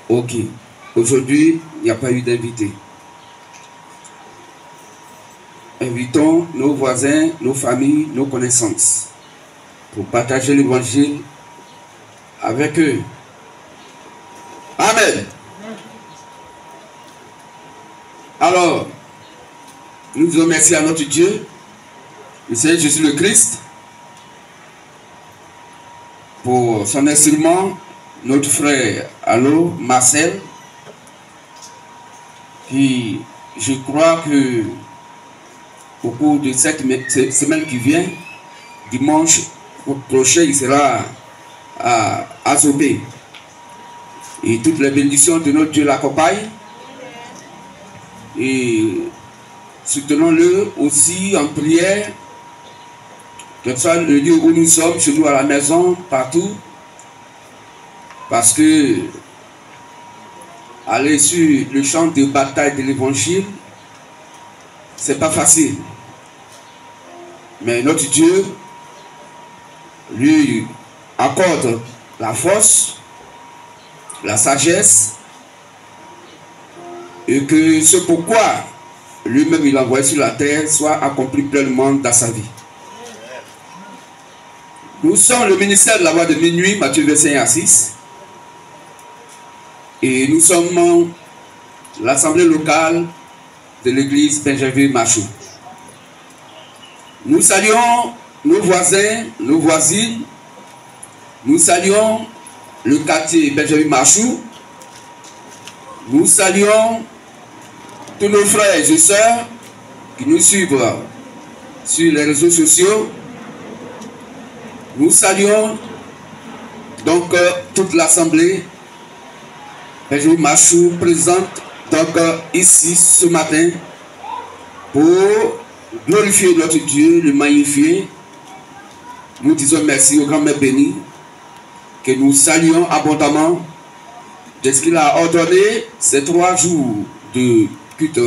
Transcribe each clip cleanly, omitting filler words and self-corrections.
Ok. Aujourd'hui, il n'y a pas eu d'invité. Invitons nos voisins, nos familles, nos connaissances pour partager l'évangile avec eux. Amen. Alors, nous disons merci à notre Dieu, le Seigneur Jésus le Christ, pour son instrument, notre frère Allo Marcel, qui, je crois que au cours de cette semaine qui vient, dimanche prochain, il sera à Azobé. Et toutes les bénédictions de notre Dieu l'accompagnent. Et soutenons-le aussi en prière, que ce soit le lieu où nous sommes, chez nous à la maison, partout. Parce que aller sur le champ de bataille de l'évangile, c'est pas facile. Mais notre Dieu lui accorde la force, la sagesse, et que ce pourquoi lui-même il a envoyé sur la terre soit accompli pleinement dans sa vie. Nous sommes le ministère de la voix de minuit, Matthieu 25 à 6. Et nous sommes l'assemblée locale de l'église Benjamin Machou. Nous saluons nos voisins, nos voisines. Nous saluons le quartier Benjamin Machou. Nous saluons tous nos frères et sœurs qui nous suivent sur les réseaux sociaux. Nous saluons donc toute l'assemblée Benjamin Machou présente donc ici ce matin pour glorifier notre Dieu, le magnifier. Nous disons merci au grand Mère béni, que nous saluons abondamment de ce qu'il a ordonné ces 3 jours de culte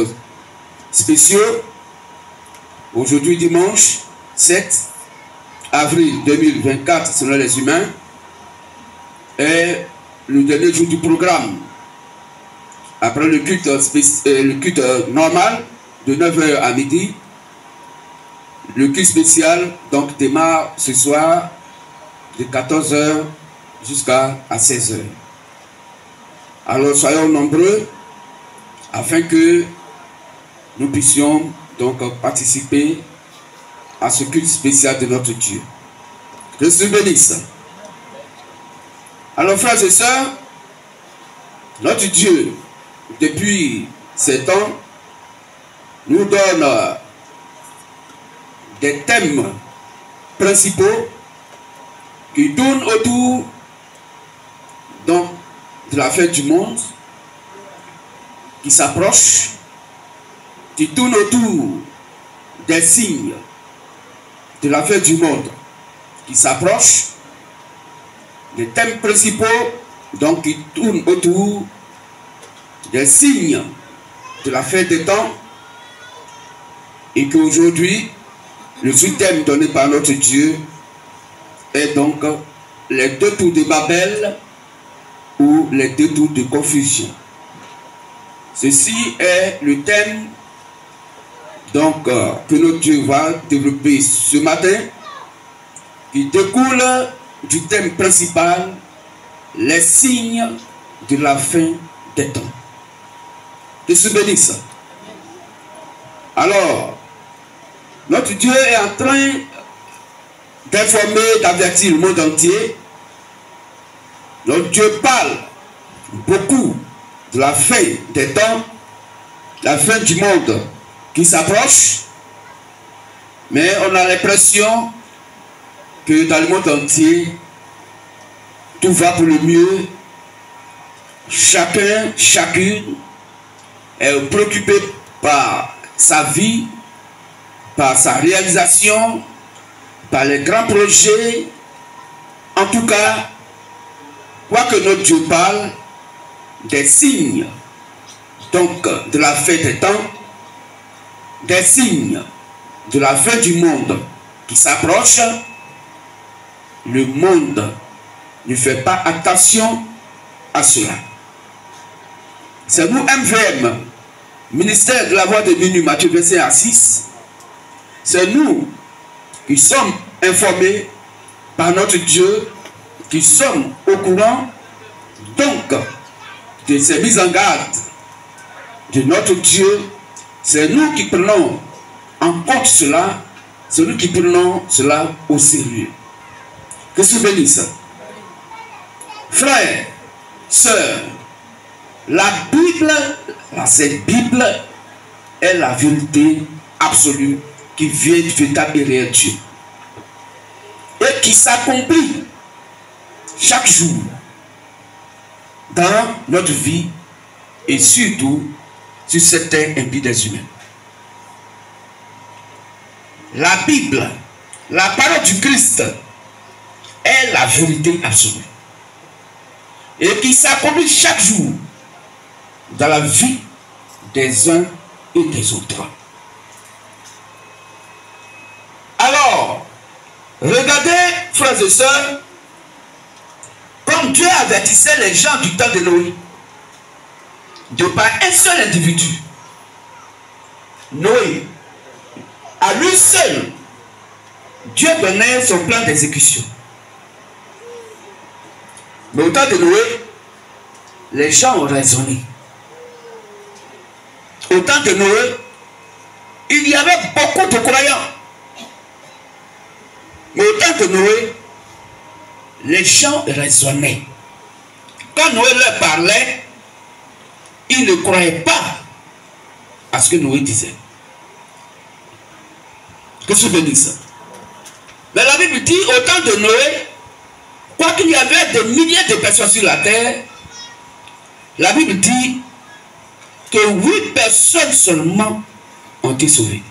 spéciaux. Aujourd'hui dimanche 7 avril 2024 selon les humains est le dernier jour du programme. Après le culte normal de 9h à midi, le culte spécial donc démarre ce soir de 14h jusqu'à 16h. Alors soyons nombreux afin que nous puissions donc participer à ce culte spécial de notre Dieu. Que Dieu bénisse. Alors frères et sœurs, notre Dieu, depuis ces temps, nous donne des thèmes principaux qui tournent autour donc, de la fête du monde, qui s'approche, qui tournent autour des signes de la fête du monde, qui s'approche, les thèmes principaux donc qui tournent autour des signes de la fin des temps, et qu'aujourd'hui le sous-thème donné par notre Dieu est donc les 2 tours de Babel ou les 2 tours de confusion. Ceci est le thème donc que notre Dieu va développer ce matin, qui découle du thème principal, les signes de la fin des temps. Que se bénisse. Alors, notre Dieu est en train d'informer, d'avertir le monde entier. Notre Dieu parle beaucoup de la fin des temps, la fin du monde qui s'approche, mais on a l'impression que dans le monde entier, tout va pour le mieux. Chacun, chacune est préoccupé par sa vie, par sa réalisation, par les grands projets. En tout cas, quoi que notre Dieu parle des signes donc de la fin des temps, des signes de la fin du monde qui s'approche, le monde ne fait pas attention à cela. C'est nous, MVM, ministère de la voix de minuit, Matthieu 25 à 6. C'est nous qui sommes informés par notre Dieu, qui sommes au courant donc de ces mises en garde de notre Dieu. C'est nous qui prenons en compte cela, c'est nous qui prenons cela au sérieux. Que se bénisse. Frères, sœurs, la Bible, cette Bible est la vérité absolue qui vient du véritable et réel Dieu et qui s'accomplit chaque jour dans notre vie et surtout sur cette terre impie des humains. La Bible, la parole du Christ est la vérité absolue et qui s'accomplit chaque jour dans la vie des uns et des autres. Alors, regardez, frères et sœurs, comme Dieu avertissait les gens du temps de Noé, de par un seul individu, Noé, à lui seul, Dieu donnait son plan d'exécution. Mais au temps de Noé, les gens ont raisonné. Au temps de Noé, il y avait beaucoup de croyants. Mais au temps de Noé, les gens raisonnaient. Quand Noé leur parlait, ils ne croyaient pas à ce que Noé disait. Que se bénisse. Mais la Bible dit, au temps de Noé, quoiqu'il y avait des milliers de personnes sur la terre, la Bible dit que 8 personnes seulement ont été sauvées.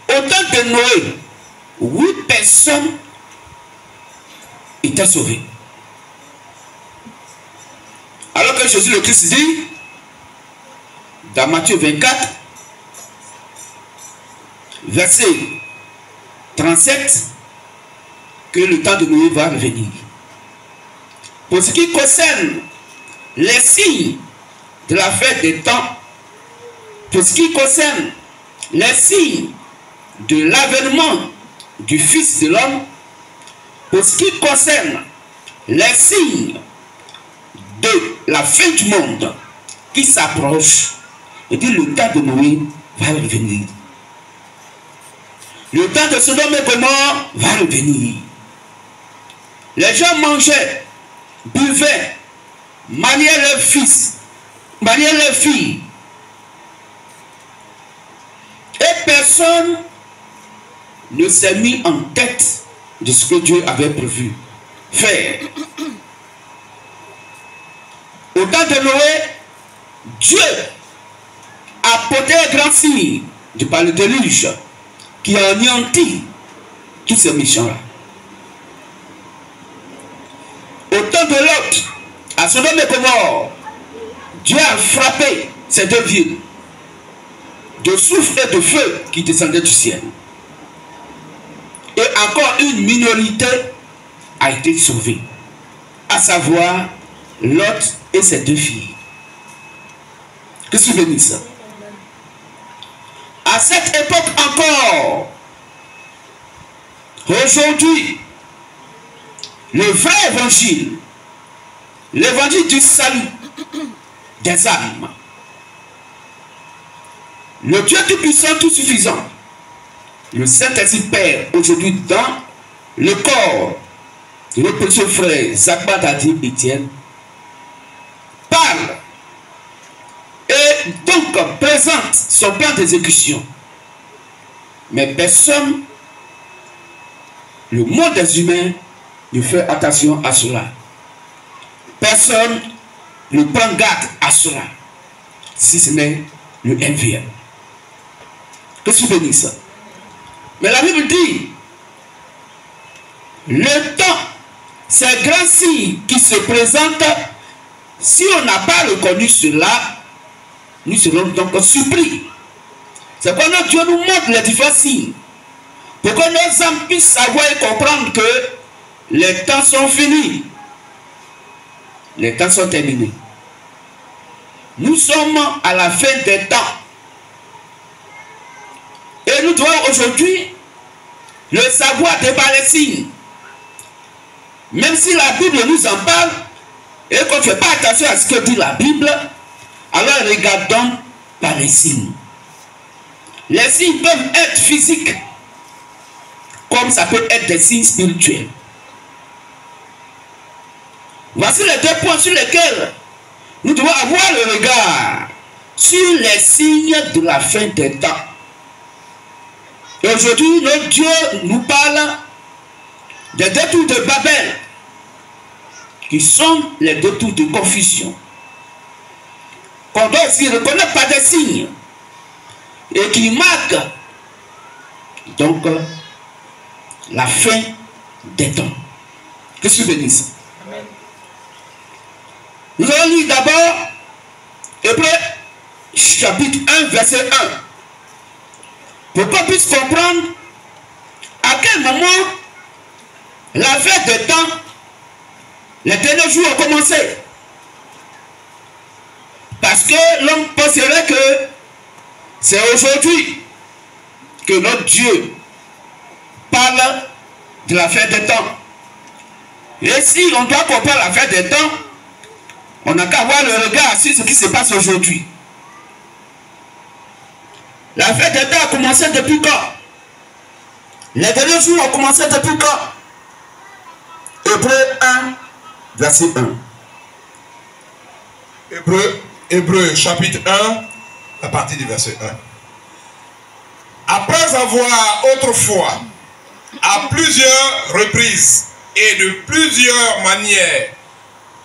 Au temps de Noé, 8 personnes étaient sauvées. Alors que Jésus le Christ dit, dans Matthieu 24, verset 37, que le temps de Noé va revenir. Pour ce qui concerne les signes de la fête des temps, pour ce qui concerne les signes de l'avènement du Fils de l'homme, pour ce qui concerne les signes de la fin du monde qui s'approche, et dit le temps de Noé va revenir. Le temps de Sodome et Gomorrhe va revenir. Les gens mangeaient, buvaient, mariaient leurs fils, mariaient leurs filles. Et personne ne s'est mis en tête de ce que Dieu avait prévu faire. Au temps de Noé, Dieu a porté un grand signe de par le déluge qui a anéanti tous ces méchants-là. Au temps de Lot, à Sodome et Gomorrhe, Dieu a frappé ces deux villes de souffle et de feu qui descendaient du ciel. Et encore une minorité a été sauvée, à savoir Lot et ses deux filles. Que se bénisse. À cette époque encore, aujourd'hui, le vrai évangile, l'évangile du salut des âmes, le Dieu tout-puissant, tout-suffisant, le Saint-Esprit Père, aujourd'hui dans le corps de notre petit frère Zakba Dadi Etienne, parle et donc présente son plan d'exécution. Mais personne, le monde des humains, ne fait attention à cela. Personne ne prend garde à cela, si ce n'est le MVM. Que se bénisse. Mais la Bible dit, le temps, ces grands signes qui se présentent, si on n'a pas reconnu cela, nous serons donc surpris. C'est pourquoi notre Dieu nous montre les différents signes, pour que nos âmes puissent savoir et comprendre que les temps sont finis. Les temps sont terminés. Nous sommes à la fin des temps. Et nous devons aujourd'hui le savoir de par les signes. Même si la Bible nous en parle, et qu'on ne fait pas attention à ce que dit la Bible, alors regardons par les signes. Les signes peuvent être physiques, comme ça peut être des signes spirituels. Voici les deux points sur lesquels nous devons avoir le regard sur les signes de la fin des temps. Et aujourd'hui, notre Dieu nous parle des détours de Babel, qui sont les détours de confusion, qu'on doit aussi reconnaître par des signes, et qui marquent donc la fin des temps. Que Dieu bénisse. Nous allons lire d'abord Hébreux chapitre 1, verset 1. Pour qu'on puisse comprendre à quel moment la fin des temps, les derniers jours ont commencé. Parce que l'homme penserait que c'est aujourd'hui que notre Dieu parle de la fin des temps. Et si on doit comprendre la fin des temps, on n'a qu'à avoir le regard sur ce qui se passe aujourd'hui. La fin des temps a commencé depuis quand? Les derniers jours ont commencé depuis quand? Hébreux 1, verset 1. Hébreux chapitre 1, à partir du verset 1. Après avoir autrefois, à plusieurs reprises et de plusieurs manières,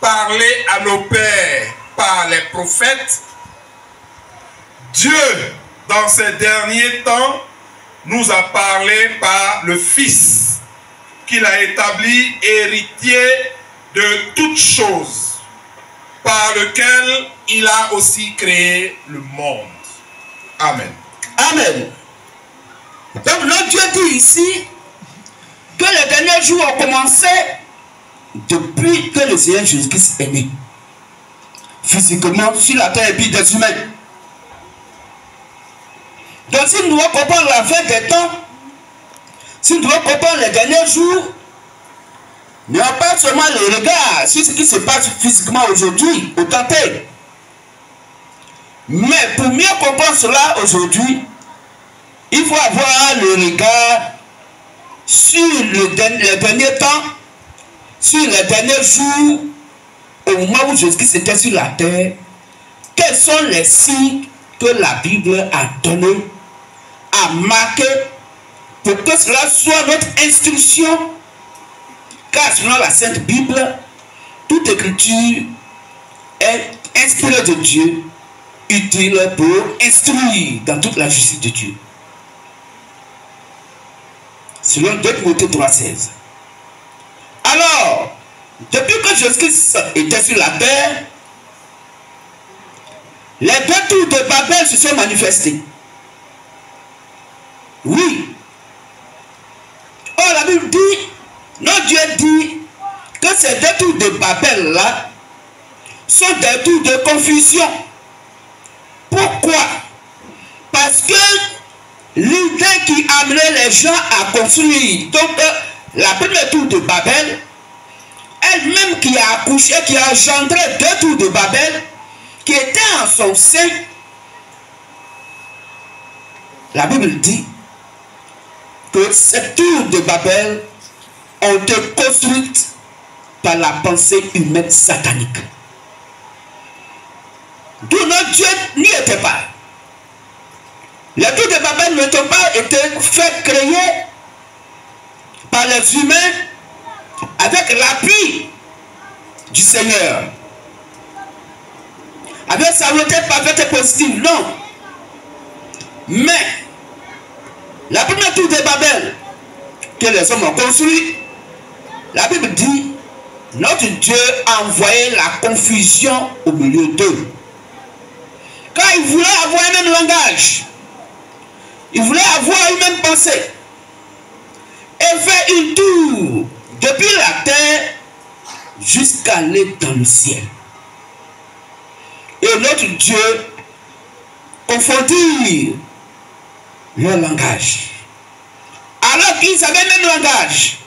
parlé à nos pères par les prophètes, Dieu, dans ces derniers temps, nous a parlé par le Fils, qu'il a établi héritier de toutes choses, par lequel il a aussi créé le monde. Amen. Amen. Donc notre Dieu dit ici que les derniers jours ont commencé depuis que le Seigneur Jésus-Christ est né. Physiquement sur la terre et puis des humains. Donc si nous devons comprendre la fin des temps, si nous devons comprendre les derniers jours, nous n'avons pas seulement le regard sur ce qui se passe physiquement aujourd'hui, au temps tel. Mais pour mieux comprendre cela aujourd'hui, il faut avoir le regard sur les derniers temps, sur les derniers jours, au moment où Jésus-Christ était sur la terre. Quels sont les signes que la Bible a donnés, a marqué, pour que cela soit notre instruction? Car selon la Sainte Bible, toute écriture est inspirée de Dieu, utile pour instruire dans toute la justice de Dieu. Selon 2 Timothée 3,16. Alors, depuis que Jésus-Christ était sur la terre, les détours de Babel se sont manifestés. Oui. Or, la Bible dit, notre Dieu dit que ces détours de Babel-là sont des détours de confusion. Pourquoi? Parce que l'idée qui amenait les gens à construire, donc la première tour de Babel, elle-même qui a accouché, qui a engendré 2 tours de Babel, qui étaient en son sein, la Bible dit que ces tours de Babel ont été construites par la pensée humaine satanique. D'où notre Dieu n'y était pas. Les tours de Babel n'ont pas été fait créer par les humains avec l'appui du Seigneur, avec sa volonté parfaite et positive, non. Mais la première tour de Babel que les hommes ont construit, la Bible dit, notre Dieu a envoyé la confusion au milieu d'eux. Quand il voulait avoir un même langage, il voulait avoir une même pensée, et faire une tour depuis la terre jusqu'à aller dans le ciel. Et notre Dieu confondit leur langage. Alors qu'ils avaient le même langage.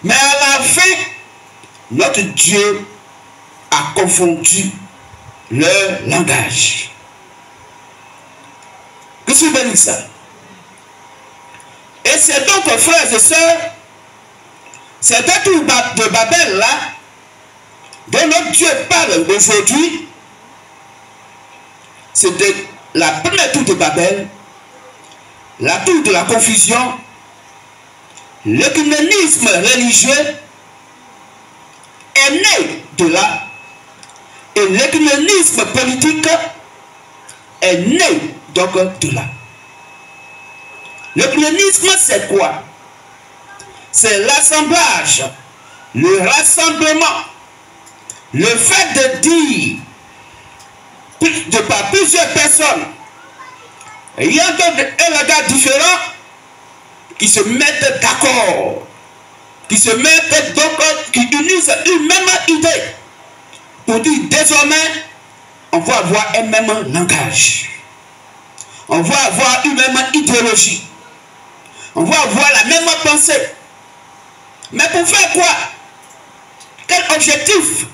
Mais à la fin, notre Dieu a confondu leur langage. Que je bénis ça. Et c'est donc, frères et sœurs, cette tour de Babel là, dont notre Dieu parle aujourd'hui, c'était la première tour de Babel, la tour de la confusion, l'œcuménisme religieux est né de là, et l'œcuménisme politique est né donc de là. L'œcuménisme, c'est quoi? C'est l'assemblage, le rassemblement, le fait de dire par plusieurs personnes ayant un langage différent qui se mettent d'accord, qui se mettent donc, qui unissent une même idée pour dire désormais on va avoir un même langage, on va avoir une même idéologie, on va avoir la même pensée. Mais pour faire quoi? Quel objectif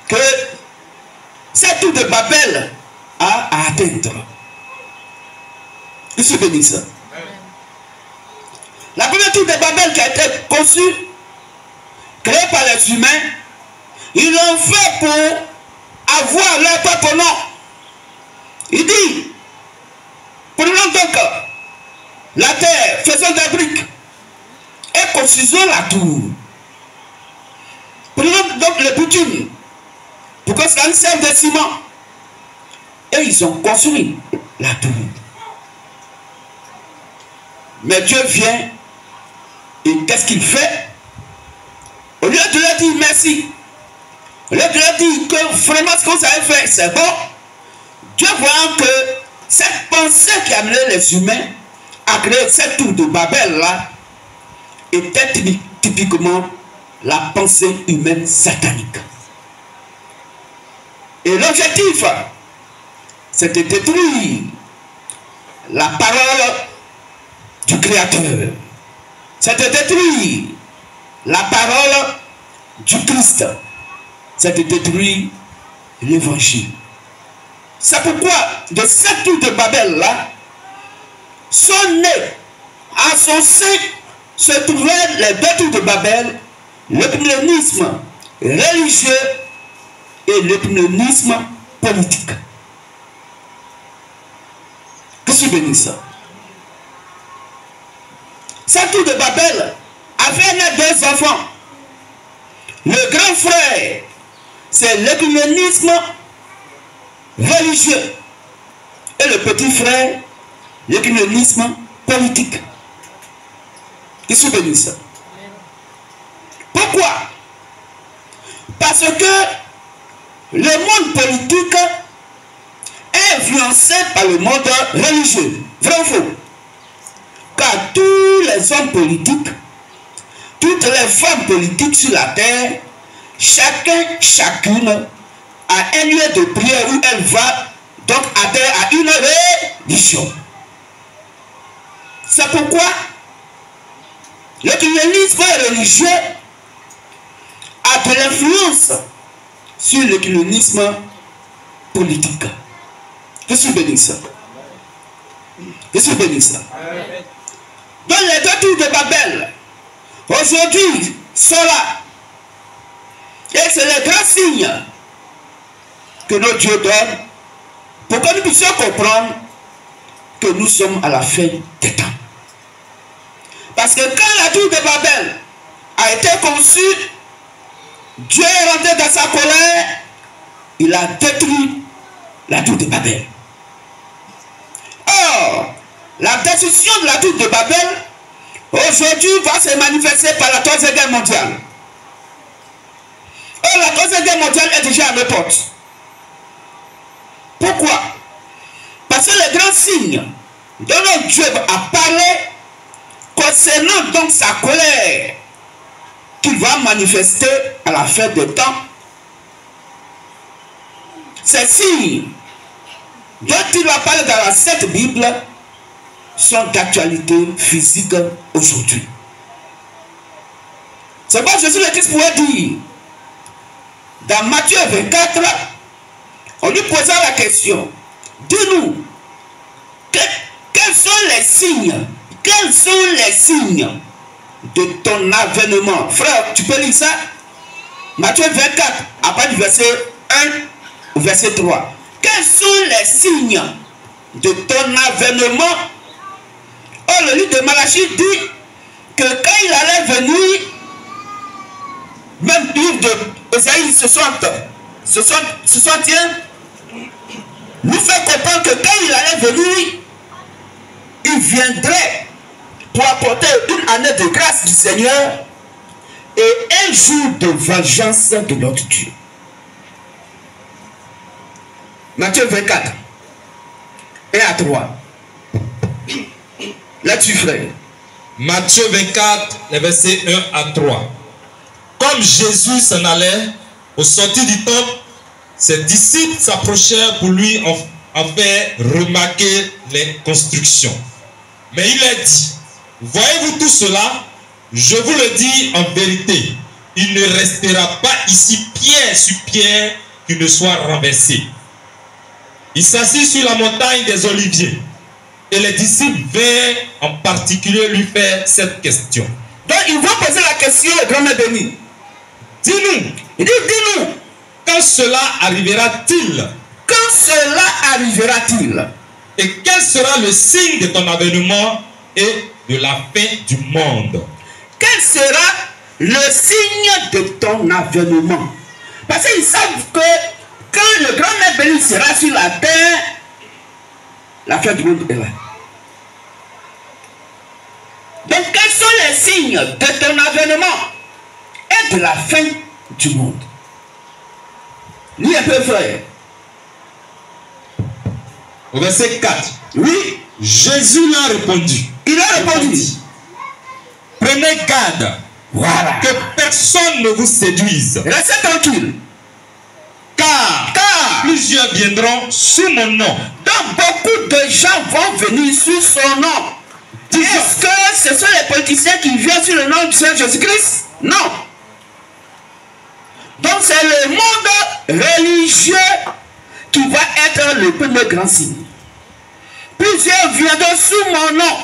que cette tour de Babel a à atteindre? Je suis béni ça. La première tour de Babel qui a été conçue, créée par les humains, ils l'ont fait pour avoir leur propre nom. Il dit, prenons donc la terre, faisons des briques et construisons la tour. Prenons donc le bitume pour que ça ne serve de ciment. Et ils ont construit la tour. Mais Dieu vient et qu'est-ce qu'il fait? Au lieu de leur dire merci, au lieu de leur dire que vraiment ce que vous avez fait c'est bon, Dieu voyant que cette pensée qui a amené les humains à créer cette tour de Babel là était typiquement la pensée humaine satanique. Et l'objectif, c'était de détruire la parole du Créateur. C'est de détruire la parole du Christ. C'est de détruire l'évangile. C'est pourquoi de cette tour de Babel là sont nés à son sein se trouvaient les deux tours de Babel, l'œcuménisme religieux et l'œcuménisme politique. Que je bénis ça. Cette tour de Babel avait né deux enfants. Le grand frère, c'est l'œcuménisme religieux. Et le petit frère, l'œcuménisme politique. Que je bénis ça. Pourquoi? Parce que le monde politique est influencé par le monde religieux. Vrai ou faux? Car tous les hommes politiques, toutes les femmes politiques sur la terre, chacune a un lieu de prière où elle va donc adhérer à une religion. C'est pourquoi l'œcuménisme religieux a de l'influence sur l'œcuménisme politique. Je suis béni ça. Je suis béni ça. Donc les deux tours de Babel aujourd'hui sont là. Et c'est le grand signe que notre Dieu donne pour que nous puissions comprendre que nous sommes à la fin des temps. Parce que quand la tour de Babel a été conçue, Dieu est rentré dans sa colère, il a détruit la tour de Babel. Or, la destruction de la tour de Babel, aujourd'hui, va se manifester par la Troisième Guerre mondiale. Or, la Troisième Guerre mondiale est déjà à nos portes. Pourquoi? Parce que le grand signe dont Dieu a parlé concernant donc sa colère qu'il va manifester à la fin des temps. Ces signes dont il va parler dans la Sainte Bible sont d'actualité physique aujourd'hui. C'est pourquoi Jésus le Christ pouvait dire, dans Matthieu 24, on lui posait la question, dis-nous, quels sont les signes de ton avènement? Frère, tu peux lire ça? Matthieu 24, à partir du verset 1 au verset 3. Quels sont les signes de ton avènement? Oh, le livre de Malachie dit que quand il allait venir, même livre de Ésaïe 61, nous fait comprendre que quand il allait venir, il viendrait pour apporter une année de grâce du Seigneur et un jour de vengeance de notre Dieu. Matthieu 24, 1 à 3. Là-dessus, frère. Matthieu 24, les versets 1 à 3. Comme Jésus s'en allait, au sortir du temple, ses disciples s'approchèrent pour lui en faire remarquer les constructions. Mais il leur dit, voyez-vous tout cela? Je vous le dis en vérité, il ne restera pas ici pierre sur pierre qui ne soit renversée. Il s'assit sur la montagne des Oliviers. Et les disciples vinrent en particulier lui faire cette question. Donc ils vont poser la question au grand-mère béni. Dis-nous. Il dit, dis-nous. Quand cela arrivera-t-il? Quand cela arrivera-t-il? Et quel sera le signe de ton avènement et de la fin du monde? Quel sera le signe de ton avènement? Parce qu'ils savent que quand le grand-mère béni sera sur la terre, la fin du monde est là. Donc quels sont les signes de ton avènement et de la fin du monde? Lis un peu, frère. Au verset 4. Oui. Jésus leur a répondu. Il a répondu. Prenez garde. Voilà. Que personne ne vous séduise. Restez tranquille. Car plusieurs viendront sous mon nom. Donc beaucoup de gens vont venir sous son nom. Est-ce que ce sont les politiciens qui viennent sur le nom du Seigneur Jésus-Christ? Non. Donc c'est le monde religieux qui va être le premier grand signe. Plusieurs viendront sous mon nom.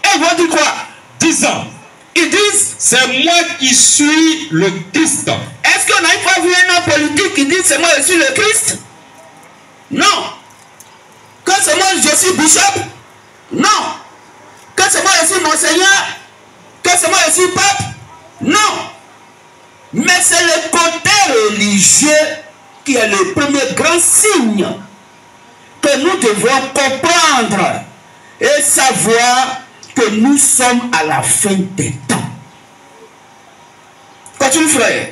Et vont dire quoi? Disant, ils disent, c'est moi qui suis le Christ. Est-ce qu'on n'a pas vu un homme politique qui dit c'est moi je suis le Christ? Non. Que c'est moi je suis bishop? Non. Que c'est moi je suis monseigneur? Que c'est moi je suis pape? Non. Mais c'est le côté religieux qui est le premier grand signe que nous devons comprendre et savoir que nous sommes à la fin des temps. Continue, frère.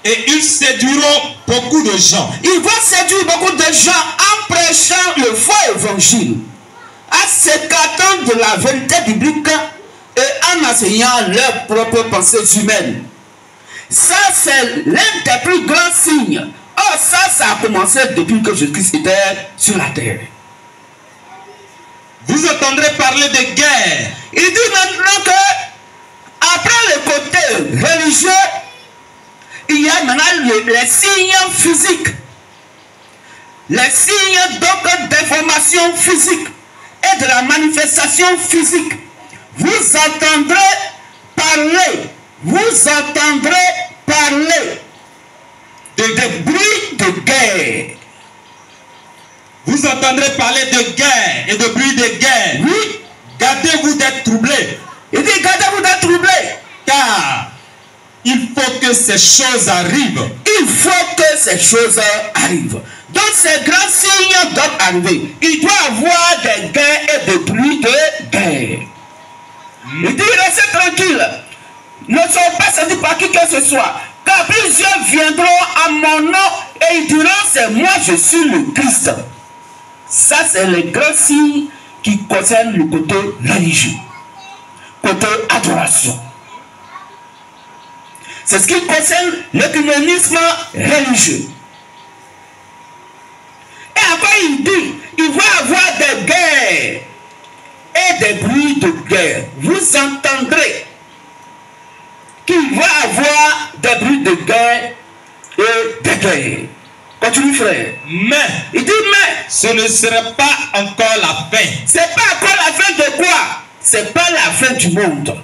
Et ils séduiront beaucoup de gens. Ils vont séduire beaucoup de gens en prêchant le faux évangile, en s'écartant de la vérité biblique et en enseignant leurs propres pensées humaines. Ça, c'est l'un des plus grands signes. Oh, ça a commencé depuis que Jésus-Christ était sur la terre. Vous entendrez parler de guerre. Il dit maintenant que, après le côté religieux, il y a maintenant les signes physiques. Les signes donc d'information physique et de la manifestation physique. Vous entendrez parler. Vous entendrez parler de bruit de guerre. Vous entendrez parler de guerre et de bruit de guerre. Oui. Gardez-vous d'être troublés. Il dit gardez-vous d'être troublés. Car il faut que ces choses arrivent. Il faut que ces choses arrivent. Donc ces grands signes doivent arriver. Il doit y avoir des guerres et des bruits de guerre. Il dit restez tranquille. Ne soyez pas séduits par qui que ce soit. Car plusieurs viendront à mon nom et ils diront c'est moi je suis le Christ. Ça c'est le grand signe qui concerne le côté religieux. Côté adoration. C'est ce qui concerne l'écuménisme religieux. Et après il dit, il va y avoir des guerres et des bruits de guerre. Vous entendrez qu'il va y avoir des bruits de guerre et des guerres. Continue frère. Mais il dit mais ce ne serait pas encore la fin. C'est pas encore la fin de quoi? C'est pas la fin du monde.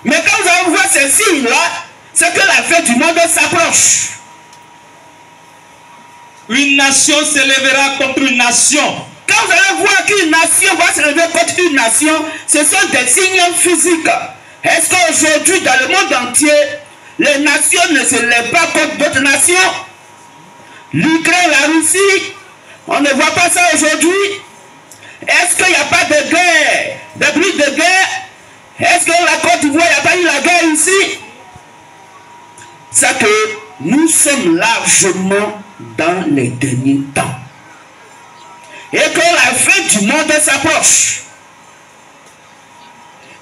Mais quand vous allez voir ces signes-là, c'est que la fin du monde s'approche. Une nation se lèvera contre une nation. Quand vous allez voir qu'une nation va se lever contre une nation, ce sont des signes physiques. Est-ce qu'aujourd'hui, dans le monde entier, les nations ne se lèvent pas contre d'autres nations? L'Ukraine, la Russie, on ne voit pas ça aujourd'hui. Est-ce qu'il n'y a pas de guerre, de bruit de guerre? Est-ce que la Côte d'Ivoire, il n'y a pas eu la guerre ici? C'est que nous sommes largement dans les derniers temps. Et que la fin du monde s'approche.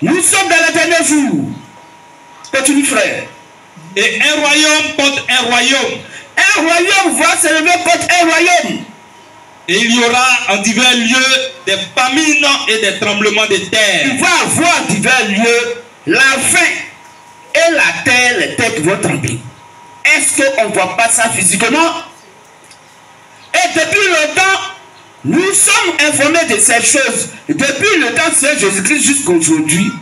Nous sommes dans les derniers jours. Continue frère. Et un royaume contre un royaume. Un royaume va se lever contre un royaume. Et il y aura en divers lieux des famines et des tremblements de terre. Il va y avoir divers lieux la faim et la terre, les terres vont trembler. Est-ce qu'on ne voit pas ça physiquement? Et depuis longtemps, nous sommes informés de ces choses. Depuis le temps de Jésus-Christ jusqu'à aujourd'hui.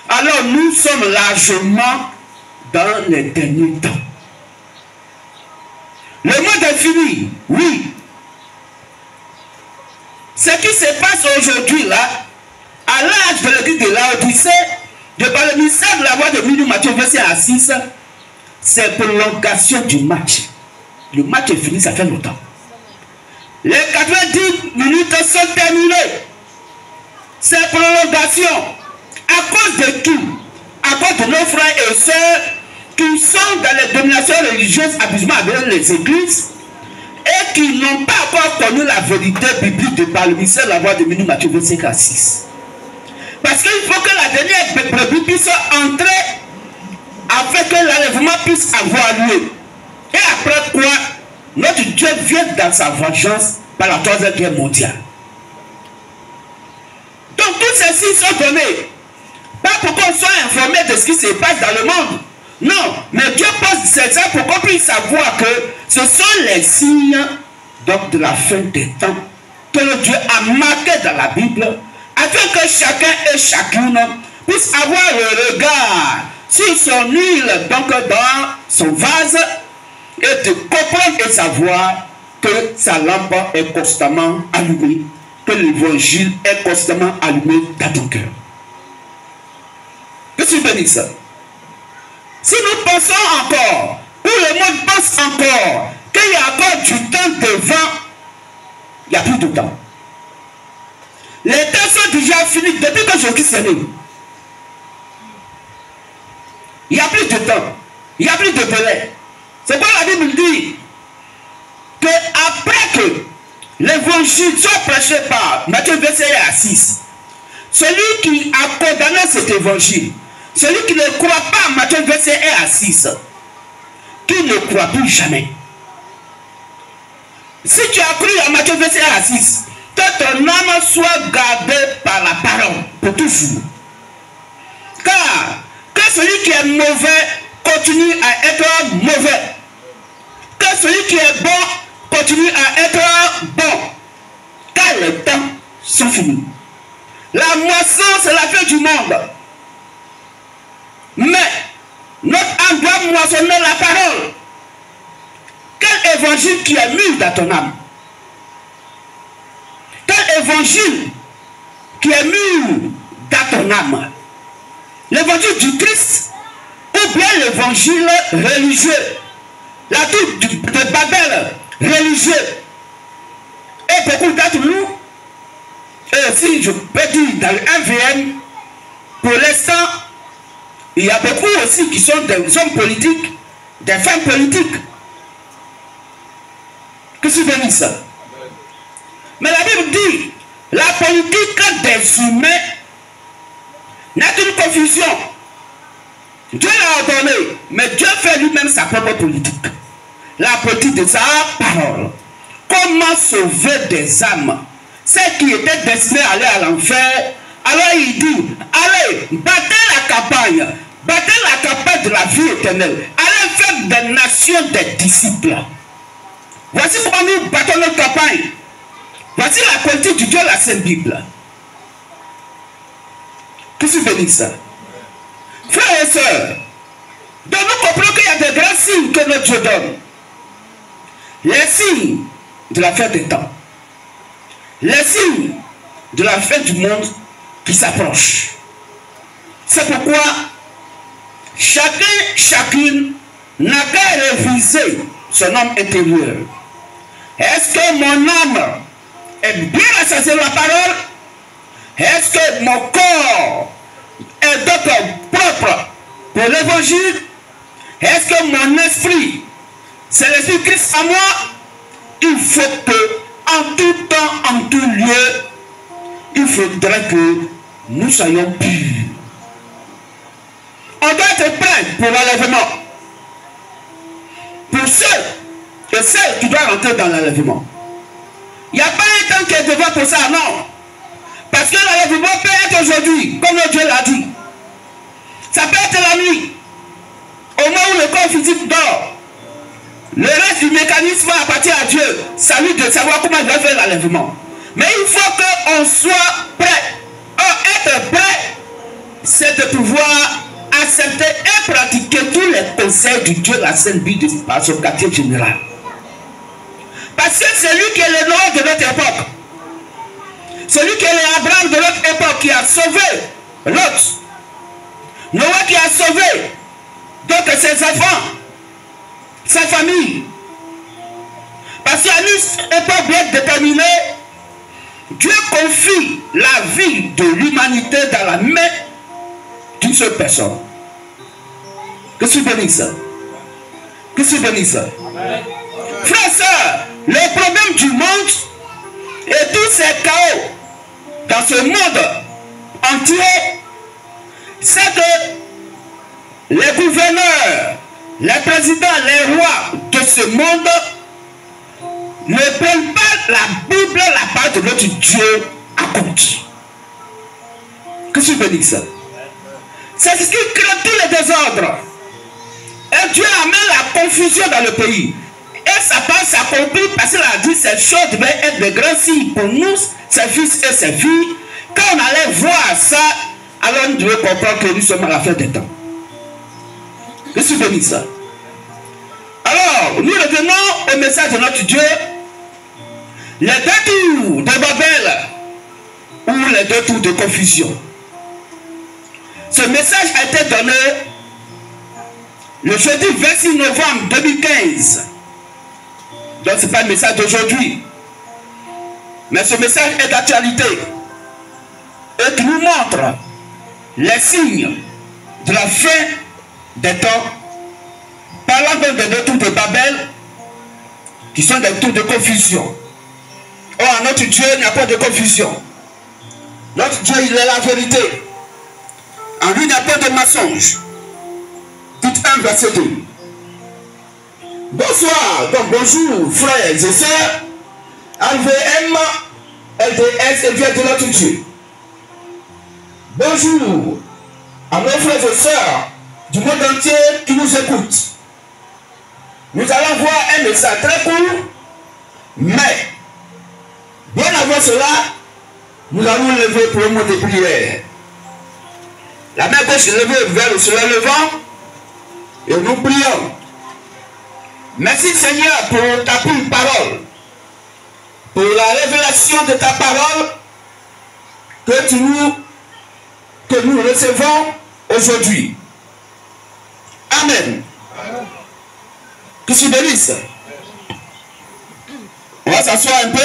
Alors nous sommes largement dans les derniers temps. Le monde est fini, oui. Ce qui se passe aujourd'hui là, à l'âge de l'église de Laodicée, de par le ministère de la voix de Minuit, Matthieu verset à 6, c'est prolongation du match. Le match est fini, ça fait longtemps. Les 90 minutes sont terminées. C'est prolongation. À cause de tout, à cause de nos frères et sœurs qui sont dans les dominations religieuses, abusement avec les églises, et qui n'ont pas encore connu la vérité biblique de par le ministère de la voix de Minuit, Matthieu 25 à 6. Parce qu'il faut que la dernière brebis puisse entrer afin que l'enlèvement puisse avoir lieu. Et après quoi, notre Dieu vient dans sa vengeance par la troisième guerre mondiale. Donc tous ces signes sont donnés. Pas pour qu'on soit informé de ce qui se passe dans le monde. Non, mais Dieu pose ces ça pour qu'on puisse savoir que ce sont les signes donc, de la fin des temps que le Dieu a marqué dans la Bible afin que chacun et chacune puisse avoir le regard sur son huile, donc dans son vase, et de comprendre et savoir que sa lampe est constamment allumée, que l'évangile est constamment allumé dans ton cœur. Que tu bénisses. Si nous pensons encore, ou le monde pense encore, qu'il y a encore du temps devant, il n'y a plus de temps. Les temps sont déjà finis depuis que Jésus est né. Il n'y a plus de temps. Il n'y a plus de délai. C'est quoi la Bible dit? Que après que l'évangile soit prêché par Matthieu 21 à 6, celui qui a condamné cet évangile, celui qui ne croit pas à Matthieu 21 à 6, qui ne croit plus jamais. Si tu as cru à Matthieu 21 à 6, que ton âme soit gardée par la parole pour toujours. Car que celui qui est mauvais continue à être mauvais. Que celui qui est bon continue à être bon. Car les temps sont finis. La moisson, c'est la fin du monde. Mais notre âme doit moissonner la parole. Quel évangile qui est mis dans ton âme? Quel évangile qui est mis dans ton âme? L'évangile du Christ ou bien l'évangile religieux? La tour de Babel religieux. Et beaucoup d'entre nous, et si je peux dire dans le 1VM, pour l'instant, il y a beaucoup aussi qui sont des hommes politiques, des femmes politiques. Que c'est venu ça? Mais la Bible dit, la politique des humains n'est qu'une confusion. Dieu l'a ordonné, mais Dieu fait lui-même sa propre politique. La politique de sa parole. Comment sauver des âmes? Celles qui étaient destinées à aller à l'enfer. Alors il dit, allez, battez la campagne. Battez la campagne de la vie éternelle. Allez faire des nations des disciples. Voici comment nous battons notre campagne. Voici la politique du Dieu de la Sainte Bible. Que tu bénisses ça. Frères et sœurs, donc nous comprenons qu'il y a des grands signes que notre Dieu donne. Les signes de la fin des temps. Les signes de la fin du monde qui s'approche. C'est pourquoi chacune n'a qu'à réviser son homme intérieur. Est-ce que mon âme est bien associée à la parole? Est-ce que mon corps est donc propre pour l'évangile? Est-ce que mon esprit, c'est l'esprit de Christ à moi? Il faut que, en tout temps, en tout lieu, il faudrait que nous soyons purs. On doit être prêt pour l'enlèvement. Pour ceux et celles qui doivent rentrer dans l'enlèvement. Il n'y a pas un temps qui est devant pour ça, non. Parce que l'enlèvement peut être aujourd'hui, comme notre Dieu l'a dit. Ça peut être la nuit. Au moment où le corps physique dort. Le reste du mécanisme appartient à Dieu. C'est à lui de savoir comment il va faire l'enlèvement. Mais il faut qu'on soit prêt. Être prêt, c'est de pouvoir accepter et pratiquer tous les conseils du Dieu de la Sainte Bible par son quartier général. Parce que c'est lui qui est le Noé de notre époque. C'est lui qui est l'Abraham de notre époque qui a sauvé Lot. Noé qui a sauvé donc ses enfants, sa famille. Parce qu'à une époque bien déterminée, Dieu confie la vie de l'humanité dans la main d'une seule personne. Que tu bénisses. Que tu bénisses. Frères et sœurs, le problème du monde et tous ces chaos dans ce monde entier, c'est que les gouverneurs, les présidents, les rois de ce monde ne prennent pas la Bible, la part de notre Dieu à compte. Que tu bénisses. C'est ce qui crée tous les désordres. Et Dieu amène la confusion dans le pays. Et sa part s'accomplit parce qu'il a dit ces choses devaient être de grands signes pour nous, ses fils et ses filles. Quand on allait voir ça, alors nous devons comprendre que nous sommes à la fin des temps. Que tu bénisses. Alors, nous revenons au message de notre Dieu. Les deux tours de Babel ou les deux tours de confusion. Ce message a été donné le jeudi 26 novembre 2015. Donc ce n'est pas un message d'aujourd'hui. Mais ce message est d'actualité. Et qui nous montre les signes de la fin des temps. Parlant donc des deux tours de Babel, qui sont des tours de confusion. Or, notre Dieu, il n'y a pas de confusion. Notre Dieu, il est la vérité. En lui, il n'y a pas de mensonge. Tout 1, verset 2. Bonsoir, donc bonjour, frères et sœurs. LVM, LDS et Dieu de notre Dieu. Bonjour à nos frères et sœurs du monde entier qui nous écoutent. Nous allons voir un message très court, mais bien avant cela, nous allons lever pour un mot de prière. La main gauche est levée vers le soleil levant et nous prions. Merci Seigneur pour ta pure parole, pour la révélation de ta parole que nous recevons aujourd'hui. Amen. Que tu bénisses. On va s'asseoir un peu.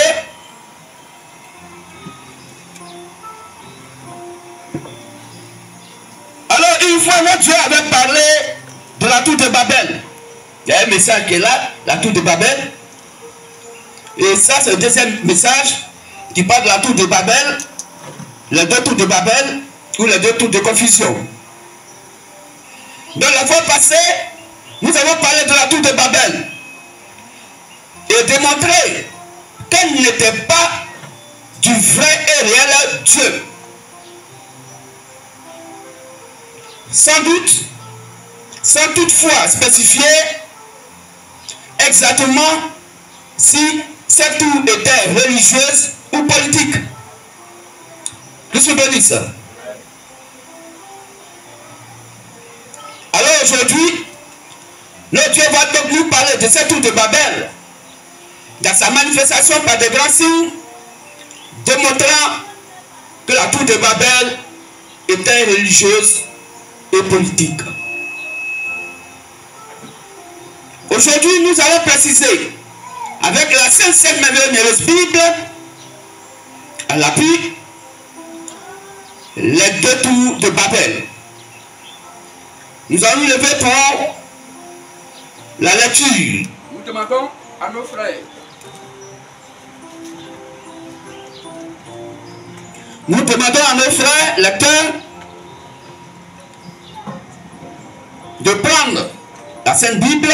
Alors une fois notre Dieu avait parlé de la tour de Babel. Il y a un message qui est là, la tour de Babel. Et ça c'est le deuxième message qui parle de la tour de Babel. Les deux tours de Babel ou les deux tours de confusion. Dans la fois passée, nous avons parlé de la tour de Babel et démontré qu'elle n'était pas du vrai et réel Dieu. Sans doute, sans toutefois spécifier exactement si cette tour était religieuse ou politique. Que se bénisse. Alors aujourd'hui, le Dieu va donc nous parler de cette tour de Babel dans sa manifestation par des grands signes, démontrant que la tour de Babel était religieuse et politique. Aujourd'hui, nous allons préciser, avec la Sainte Merveilleuse Bible, à l'appui, les deux tours de Babel. Nous allons nous lever pour la lecture. Nous demandons à nos frères. Nous demandons à nos frères lecteurs de prendre la Sainte Bible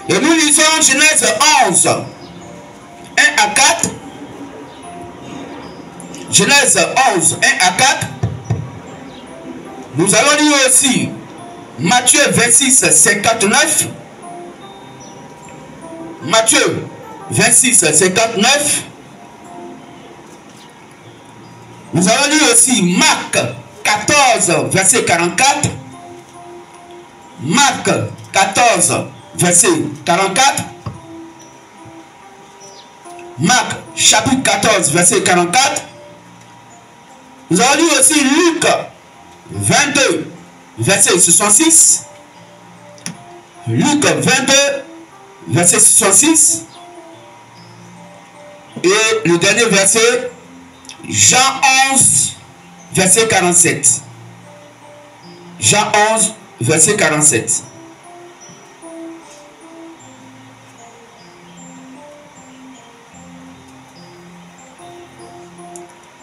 et nous lisons Genèse 11, 1 à 4. Genèse 11, 1 à 4. Nous allons lire aussi Matthieu 26, 59. Matthieu 26, 59. Nous allons lire aussi Marc 14, verset 44. Marc 14, verset 44. Marc chapitre 14, verset 44. Nous allons lire aussi Luc 22, verset 66. Luc 22, verset 66. Et le dernier verset, Jean 11, verset 47. Jean 11, verset 47.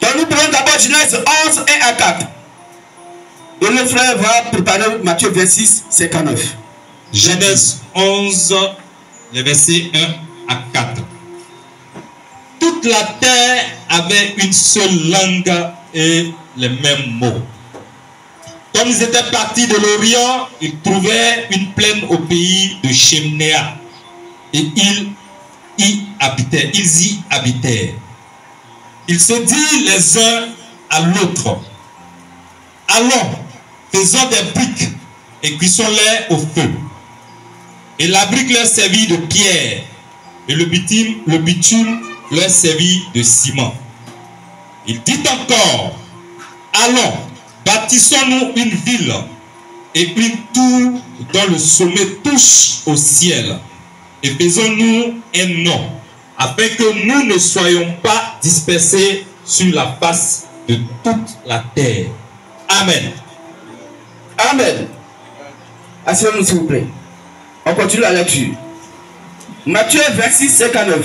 Donc nous prenons d'abord Genèse 11, 1 à 4. Et le frère va préparer Matthieu 26, 59. Genèse 11, les versets 1 à 4. Toute la terre avait une seule langue et les mêmes mots. Comme ils étaient partis de l'Orient, ils trouvèrent une plaine au pays de Shemnéa. Et ils y habitèrent. Ils se dirent les uns à l'autre: allons, faisons des briques et cuisons-les au feu. Et la brique leur servit de pierre, et le bitume leur servit de ciment. Il dit encore: allons, bâtissons-nous une ville et une tour dont le sommet touche au ciel, et faisons-nous un nom, afin que nous ne soyons pas dispersés sur la face de toute la terre. Amen. Amen. Asseyez-vous s'il vous plaît. On continue la lecture. Matthieu 26, 59.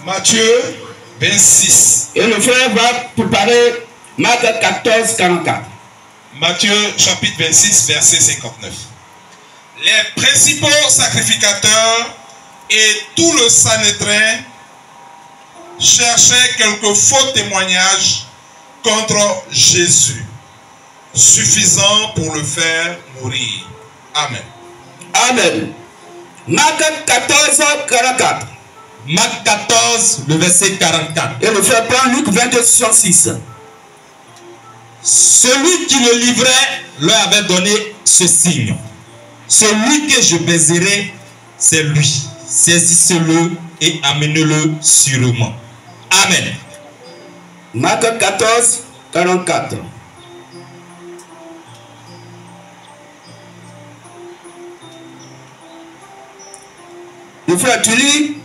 Matthieu 26. Et le frère va préparer Marc 14, 44. Matthieu chapitre 26, verset 59. Les principaux sacrificateurs et tout le Sanhédrin cherchaient quelques faux témoignages contre Jésus, suffisants pour le faire mourir. Amen. Amen. Marc 14, 44. Marc 14, le verset 44. Et le frère prend Luc 22, 66. Celui qui le livrait leur avait donné ce signe: celui que je baiserai, c'est lui. Saisissez-le et amenez-le sûrement. Amen. Marc 14, 44. Le frère, tu lis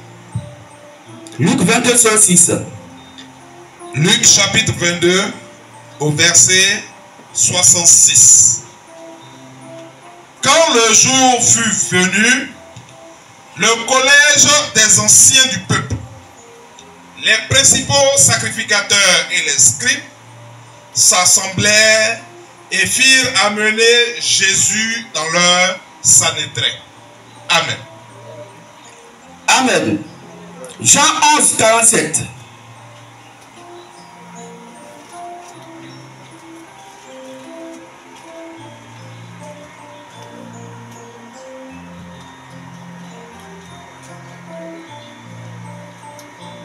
Luc 22, 66. Luc chapitre 22 au verset 66. Quand le jour fut venu, le collège des anciens du peuple, les principaux sacrificateurs et les scribes, s'assemblèrent et firent amener Jésus dans leur Sanhédrin. Amen. Amen. Jean 11, 47.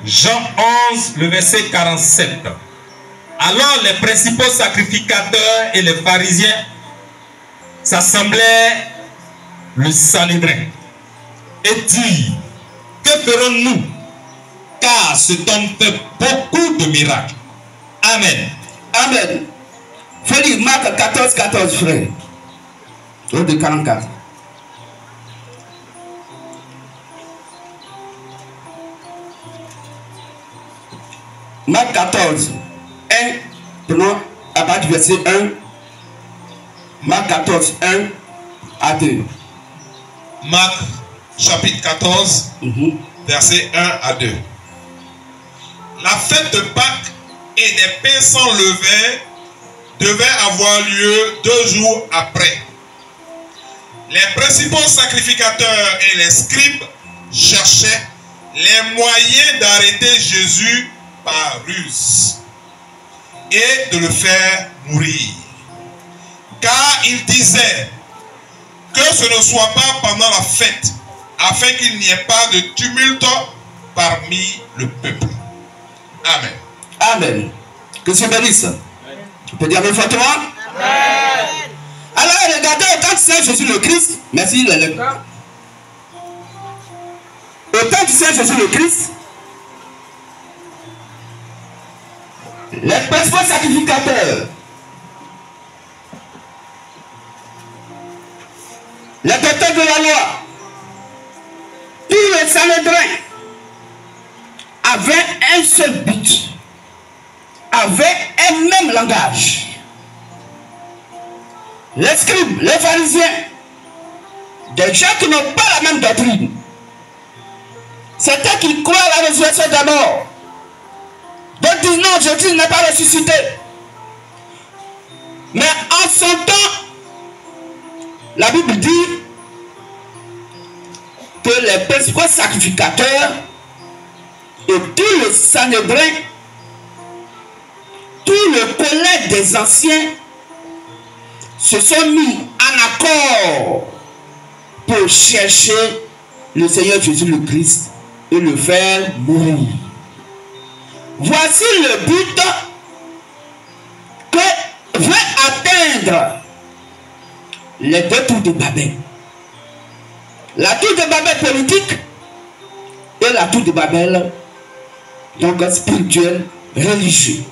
Jean 11, le verset 47. Alors les principaux sacrificateurs et les pharisiens s'assemblèrent le Sanhédrin et dirent: que ferons-nous? Car cet homme fait beaucoup de miracles. Amen. Amen. Faut lire Marc 14, 14, frère. Au de 44. Marc 14, 1, prenons à partir du verset 1. Marc 14, 1 à 2. Marc chapitre 14, verset 1 à 2. La fête de Pâques et des pains sans levain devait avoir lieu 2 jours après. Les principaux sacrificateurs et les scribes cherchaient les moyens d'arrêter Jésus par ruse et de le faire mourir. Car ils disaient que ce ne soit pas pendant la fête, afin qu'il n'y ait pas de tumulte parmi le peuple. Amen. Amen. Que Dieu bénisse. Tu peux dire fortement? Amen. Alors regardez, quand c'est Jésus le Christ, merci le autant tu sais Jésus le Christ, les principaux sacrificateurs, les docteurs de la loi, tout le Sanhédrin avait un seul but, avait un même langage. Les scribes, les pharisiens, des gens qui n'ont pas la même doctrine, c'était qui croient à la résurrection des morts. D'autres disent non, Jésus n'est pas ressuscité. Mais en son temps, la Bible dit que les principaux sacrificateurs et tout le Sanhédrin, tout le collège des anciens se sont mis en accord pour chercher le Seigneur Jésus le Christ et le faire mourir. Voici le but que veut atteindre les deux tours de Babel. La tour de Babel politique et la tour de Babel donc spirituel, religieux.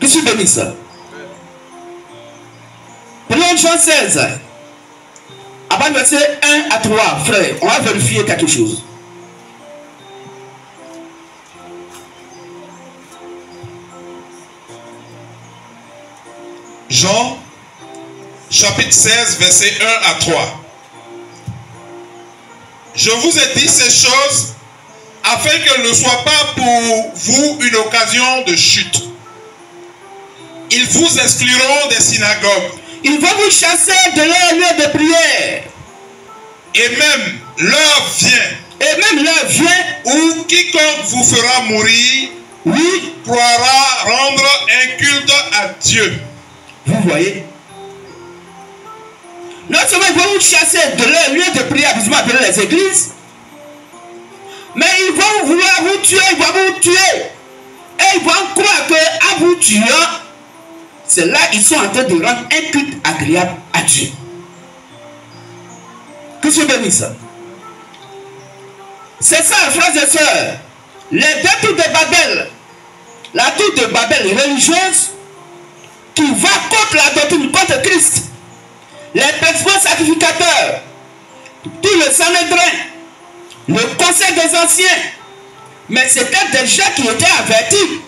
Que je bénisse. Prenons Jean 16. Avant le verset 1 à 3, frère, on va vérifier quelque chose. Jean, chapitre 16, verset 1 à 3. Je vous ai dit ces choses afin qu'elles ne soient pas pour vous une occasion de chute. Ils vous excluront des synagogues. Ils vont vous chasser de leur lieu de prière. Et même l'heure vient où quiconque vous fera mourir, oui, pourra rendre un culte à Dieu. Vous voyez? Non seulement ils vont vous chasser de leur lieu de prière, vous appelez les églises, mais ils vont vouloir vous tuer, ils vont vous tuer. Et ils vont croire qu'en vous tuant, c'est là qu'ils sont en train de rendre un culte agréable à Dieu. Que je bénisse. C'est ça, frères et sœurs. Les deux tours de Babel, la tour de Babel religieuse, qui va contre la doctrine, contre Christ, les principaux sacrificateurs, tout le Sanhédrin, le conseil des anciens, mais c'était des gens qui étaient avertis.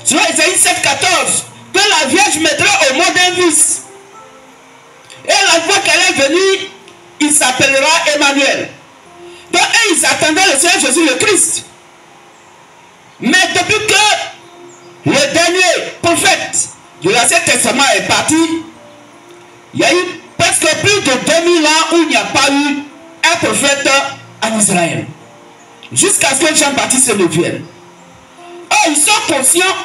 Selon Isaïe 7,14, que la Vierge mettra au monde un fils. Et la fois qu'elle est venue, il s'appellera Emmanuel. Donc ils attendaient le Seigneur Jésus le Christ. Mais depuis que le dernier prophète de l'Ancien Testament est parti, il y a eu presque plus de 2000 ans où il n'y a pas eu un prophète en Israël. Jusqu'à ce que Jean-Baptiste ne vienne. Or, ils sont conscients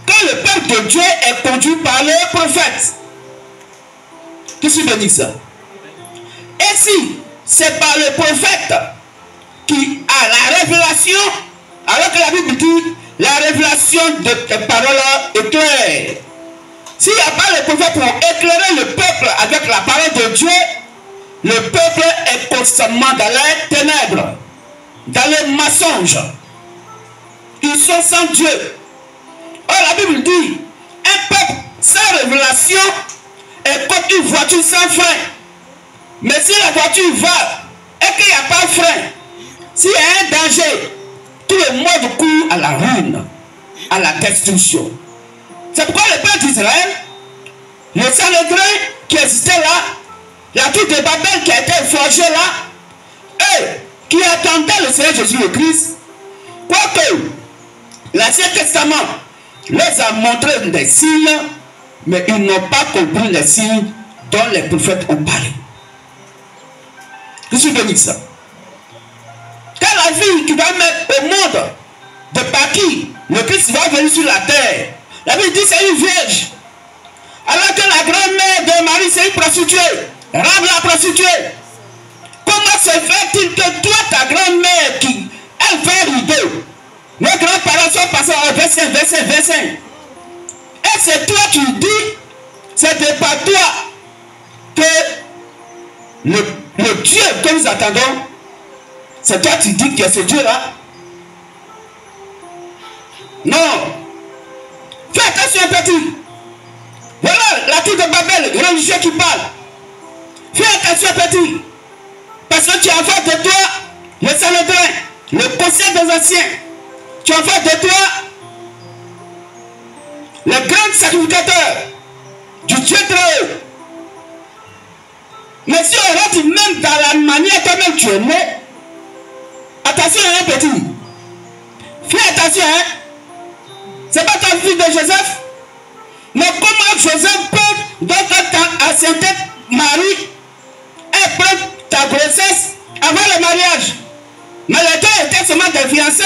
que le peuple de Dieu est conduit par les prophètes. Qu'est-ce que dit ça? Et si c'est par le prophète qui a la révélation, alors que la Bible dit la révélation de tes paroles est claire. S'il n'y a pas le prophète pour éclairer le peuple avec la parole de Dieu, le peuple est constamment dans les ténèbres, dans les mensonges. Ils sont sans Dieu. Or la Bible dit, un peuple sans révélation est comme une voiture sans frein. Mais si la voiture va et qu'il n'y a pas de frein, s'il y a un danger, tout le monde court à la ruine, à la destruction. C'est pourquoi le peuple d'Israël, le Sanhédrin qui existait là, la tour de Babel qui a été forgée là, eux qui attendaient le Seigneur Jésus le Christ, quoique l'Ancien Testament les a montré des signes, mais ils n'ont pas compris les signes dont les prophètes ont parlé. Je suis venu ça. Quand la vie qui va mettre au monde de par qui le Christ va venir sur la terre, la Bible dit c'est une vierge. Alors que la grand-mère de Marie c'est une prostituée, rame la prostituée. Comment se fait-il que toi, ta grand-mère qui elle fait rideau, nos grands-parents sont passés au verset. Et c'est toi qui dis, c'est de par toi que le Dieu que nous attendons, c'est toi qui dis que ce Dieu-là. Non. Fais attention petit. Voilà la tour de Babel, le religieux qui parle. Fais attention petit. Parce que tu as en face de toi le Sanhédrin, le conseil des anciens. Tu as en face de toi le grand sacrificateur du Dieu très haut. Mais si on rentre même dans la manière toi-même tu es né, attention un petit. Fais attention hein. C'est pas ton fils de Joseph. Mais comment Joseph peut, dans ta ancienneté Marie, elle prend ta grossesse avant le mariage? Mais les deux étaient seulement des fiancés.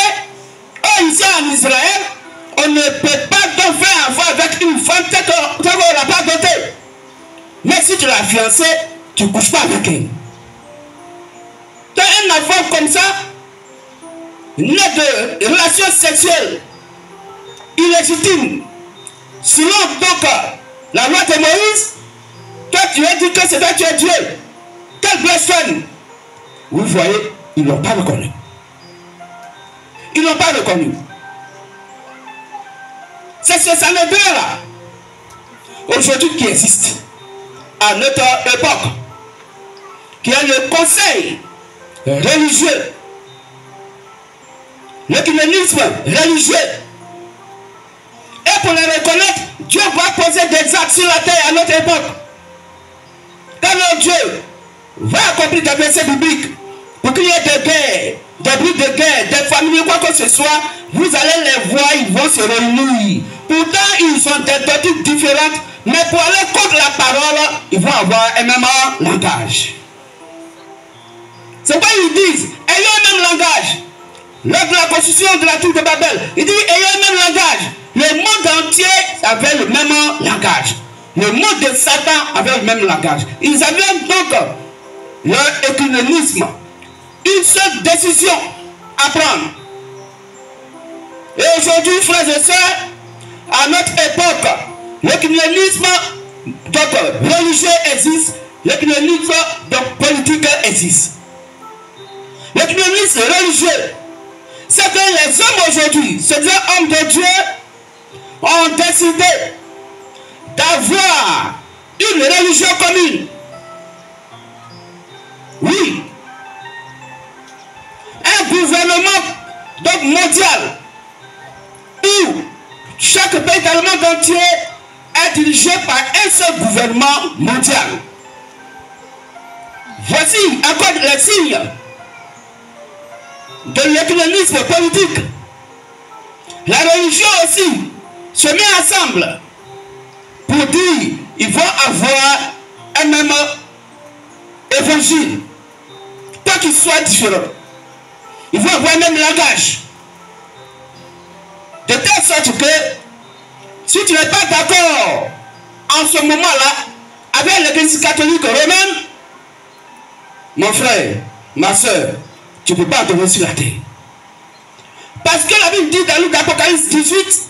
Or ici en Israël, on ne peut pas donc faire avoir avec une femme qu'on n'a pas dotée. Mais si tu l'as fiancée, tu ne couches pas avec elle. Tu as un enfant comme ça, né de relations sexuelles illégitimes, selon donc la loi de Moïse, toi tu as dit que c'est toi tu es Dieu. Quel blasphème! Vous voyez, ils ne l'ont pas reconnu. Ils n'ont pas reconnu. C'est ce Sanhédrin là, aujourd'hui qui existe, à notre époque, qui a le conseil religieux, l'écuménisme religieux. Et pour les reconnaître, Dieu va poser des actes sur la terre à notre époque. Quand notre Dieu va accomplir des versets bibliques pour qu'il y ait des guerres, des bruits de guerre, des familles, quoi que ce soit, vous allez les voir, ils vont se réunir. Pourtant, ils ont des doctrines différentes, mais pour aller contre la parole, ils vont avoir un même langage. C'est pourquoi ils disent, ayons un même langage. Lors de la construction de la tour de Babel, ils disent, ayons un même langage. Le monde entier avait le même langage. Le monde de Satan avait le même langage. Ils avaient donc leur écuménisme. Une seule décision à prendre. Et aujourd'hui, frères et sœurs, à notre époque, l'écuménisme religieux existe, l'écuménisme politique existe. L'écuménisme religieux, c'est que les hommes aujourd'hui, c'est-à-dire hommes de Dieu, ont décidé d'avoir une religion commune. Oui. Un gouvernement donc mondial où chaque pays dans le monde entier est dirigé par un seul gouvernement mondial. Voici encore les signes de l'écuménisme politique. La religion aussi se met ensemble pour dire ils vont avoir un même évangile. Tant qu'ils soient différents, ils vont avoir un même langage. De telle sorte que si tu n'es pas d'accord en ce moment-là avec l'église catholique romaine, mon frère, ma soeur, tu ne peux pas tomber sur la terre. Parce que la Bible dit dans le livre d'Apocalypse 18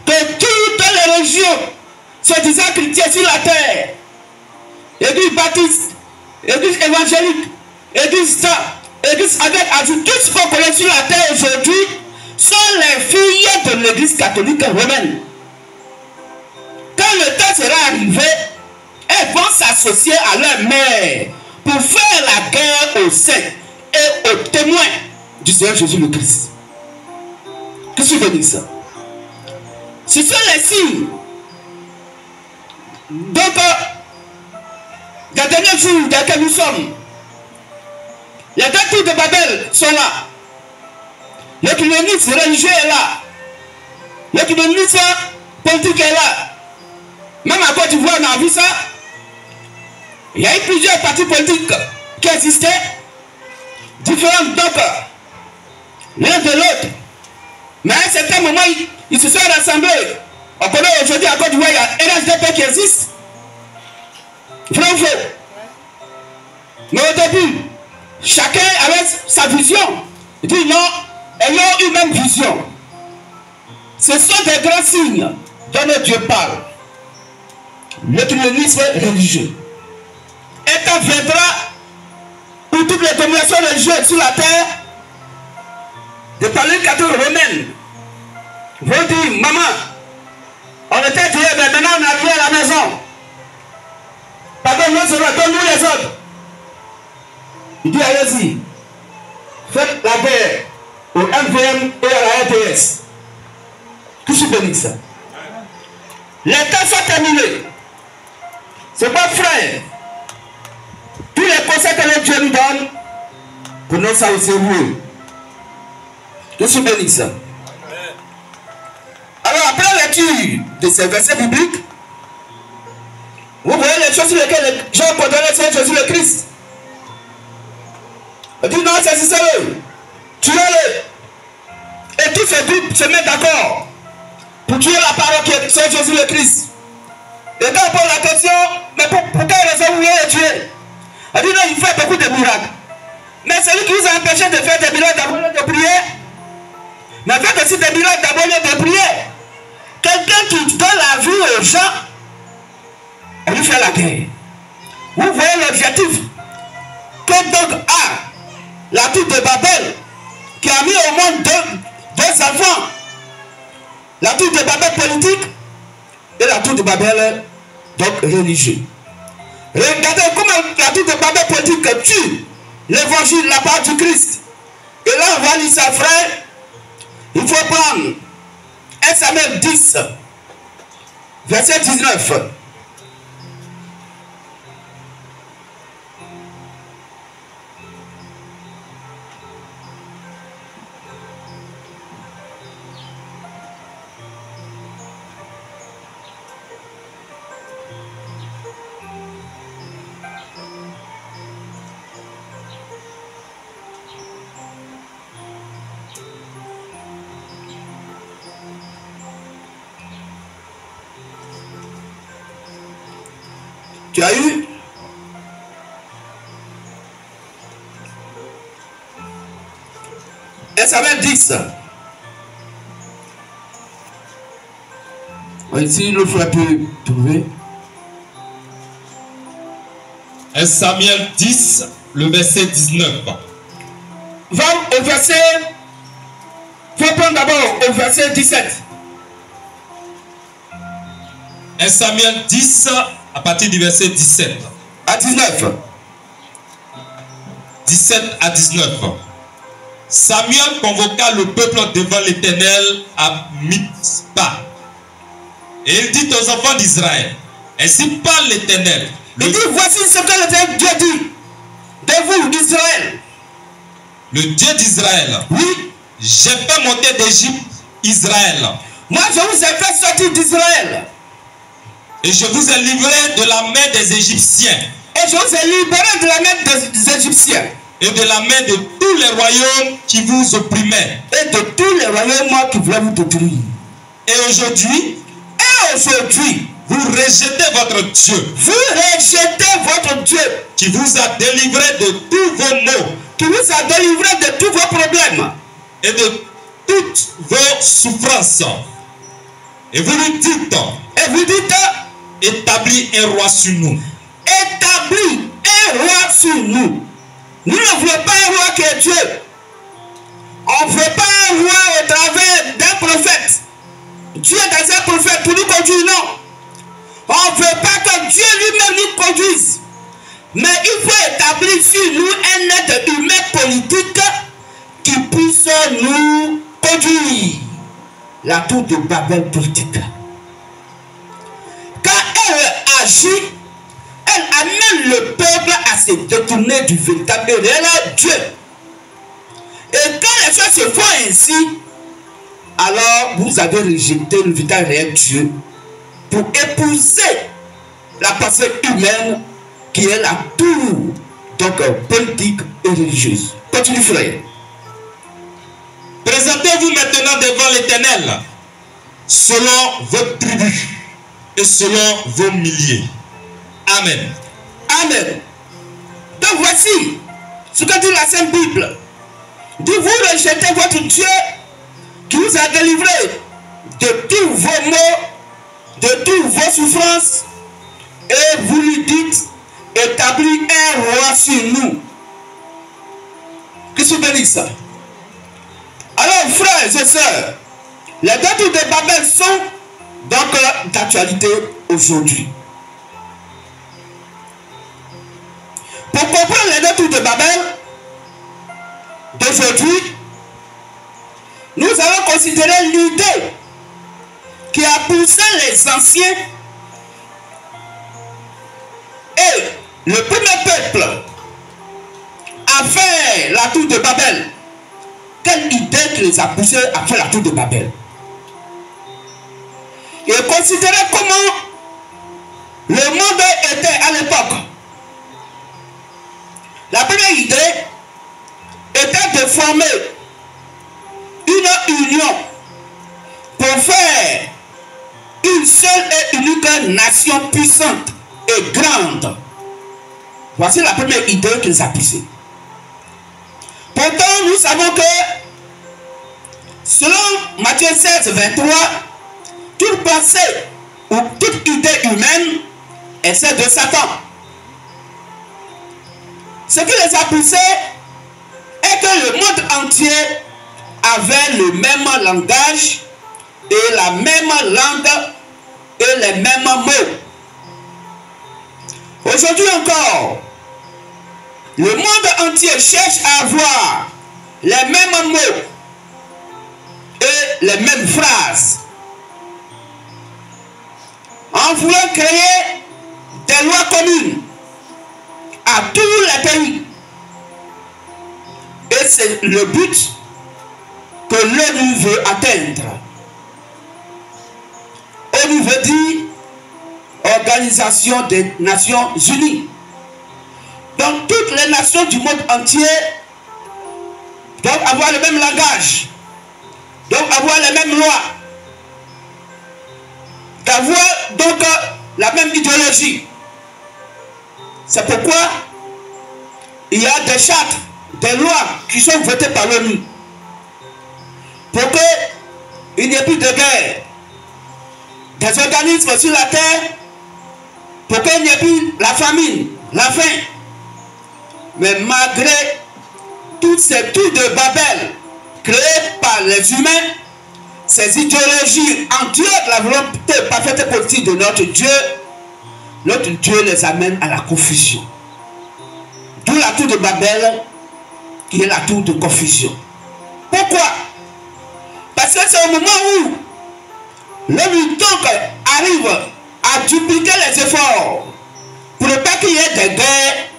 que toutes les religions se disant chrétiennes sur la terre, église baptiste, église évangélique, église ça, église avec ajout, tout ce qu'on connaît sur la terre aujourd'hui sont les filles de l'église catholique romaine. Quand le temps sera arrivé, elles vont s'associer à leur mère pour faire la guerre aux saints et aux témoins du Seigneur Jésus le Christ. Qu'est-ce que je veux dire ça? Ce sont les signes. Donc, les derniers jours dans lesquels nous sommes, les deux tours de Babel sont là. L'économisme religieux est là. L'économisme politique est là. Même à Côte d'Ivoire, on a vu ça. Il y a eu plusieurs partis politiques qui existaient, différents donc l'un de l'autre. Mais à un certain moment, ils se sont rassemblés. On connaît aujourd'hui à Côte d'Ivoire, il y a RSDP qui existe. Vrai ou faux? Mais au début, chacun avait sa vision. Il dit non, ayant une même vision. Ce sont des grands signes dont notre Dieu parle. L'écuménisme religieux. Et quand viendra où toutes les dominations religieuses sur la terre, de parler catholique romaine, vont dire, maman, on était tués, mais maintenant on est arrivé à la maison. Pardonne-nous, donne-nous les autres. Il dit, allez-y, faites la guerre au MVM et à la RTS. Qu'est-ce que c'est ça? Les temps sont terminés. C'est pas frère. Tous les conseils que le Dieu nous donne, pour nous ça aussi mieux. Qu'est-ce que c'est ça? Alors après la lecture de ces versets bibliques, vous voyez les choses sur lesquelles les gens condamnent le Seigneur Jésus le Christ. On dit non, c'est ça, tuez-le. Et tous ces groupes se mettent d'accord pour tuer la parole qui est Seigneur Jésus le Christ. Et quand on pose la question, mais pour quelle raison vous voulez le tuer? On dit non, il fait beaucoup de miracles. Mais celui qui vous a empêché de faire des miracles d'abord de prier, mais faites aussi des miracles d'abord de prier. Quelqu'un qui donne la vie aux gens, on lui fait la guerre. Vous voyez l'objectif que donc a la tour de Babel qui a mis au monde deux enfants. La tour de Babel politique et la tour de Babel donc religieux. Regardez comment la tour de Babel politique tue l'évangile, la part du Christ. Et là on va lire ça, frère. Il faut prendre 1 Samuel 10, verset 19. Tu as eu? Et ça va 10. Ici, le frère peut trouver. 1 Samuel 10, le verset 19. Va au verset. Il faut prendre d'abord au verset 17. 1 Samuel 10, à partir du verset 17. À 19. 17 à 19. Samuel convoqua le peuple devant l'Éternel à Mitzpah. Et il dit aux enfants d'Israël, ainsi parle l'Éternel. Il dit, voici ce que l'Éternel dit de vous, d'Israël. Le Dieu d'Israël. Oui. j'ai fait monter d'Égypte Israël. Moi, je vous ai fait sortir d'Israël. Et je vous ai livré de la main des Égyptiens. Et je vous ai libéré de la main des Égyptiens. Et de la main de tous les royaumes qui vous opprimaient. Et de tous les royaumes qui voulaient vous détruire. Et aujourd'hui, vous rejetez votre Dieu. Vous rejetez votre Dieu. Qui vous a délivré de tous vos maux. Qui vous a délivré de tous vos problèmes. Et de toutes vos souffrances. Et vous lui dites. Établis un roi sur nous. Établis un roi sur nous. Nous ne voulons pas un roi qui est Dieu. On ne veut pas un roi au travers d'un prophète. Dieu est dans un prophète pour nous conduire, non. On ne veut pas que Dieu lui-même nous conduise. Mais il faut établir sur nous un être humain politique qui puisse nous conduire. La tour de Babel politique. Quand elle agit, elle amène le peuple à se détourner du véritable et réel Dieu. Et quand les choses se font ainsi, alors vous avez rejeté le véritable réel Dieu pour épouser la personne humaine qui est la tour, donc politique et religieuse. Continue, frère. Présentez-vous maintenant devant l'Éternel, selon votre tribu et selon vos milliers. Amen. Amen. Donc voici ce que dit la Sainte Bible. Dit vous rejetez votre Dieu qui vous a délivré de tous vos maux, de toutes vos souffrances, et vous lui dites établis un roi sur nous. Christ vous bénisse. Alors frères et sœurs, les deux tours de Babel sont donc d'actualité aujourd'hui. Pour comprendre les deux tours de Babel d'aujourd'hui, nous allons considérer l'idée qui a poussé les anciens et le premier peuple à faire la tour de Babel. Quelle idée qui les a poussés à faire la tour de Babel? Et considérer comment le monde était à l'époque. La première idée était de former une union pour faire une seule et unique nation puissante et grande. Voici la première idée qui les a poussés. Pourtant, nous savons que selon Matthieu 16, 23, toute pensée ou toute idée humaine est celle de Satan. Ce qui les a poussés est que le monde entier avait le même langage et la même langue et les mêmes mots. Aujourd'hui encore, le monde entier cherche à avoir les mêmes mots et les mêmes phrases. En voulant créer des lois communes à tous les pays. Et c'est le but que l'ONU veut atteindre. ONU veut dire Organisation des Nations Unies. Donc toutes les nations du monde entier doivent avoir le même langage, doivent avoir les mêmes lois, d'avoir donc la même idéologie. C'est pourquoi il y a des chartes, des lois qui sont votées par l'ONU pour qu'il n'y ait plus de guerre, des organismes sur la terre, pour qu'il n'y ait plus la famine, la faim. Mais malgré toutes ces tours de Babel créées par les humains, ces idéologies en dehors de la volonté parfaite et politique de notre Dieu les amène à la confusion. D'où la tour de Babel qui est la tour de confusion. Pourquoi? Parce que c'est au moment où l'homme donc arrive à dupliquer les efforts pour ne pas qu'il y ait des guerres.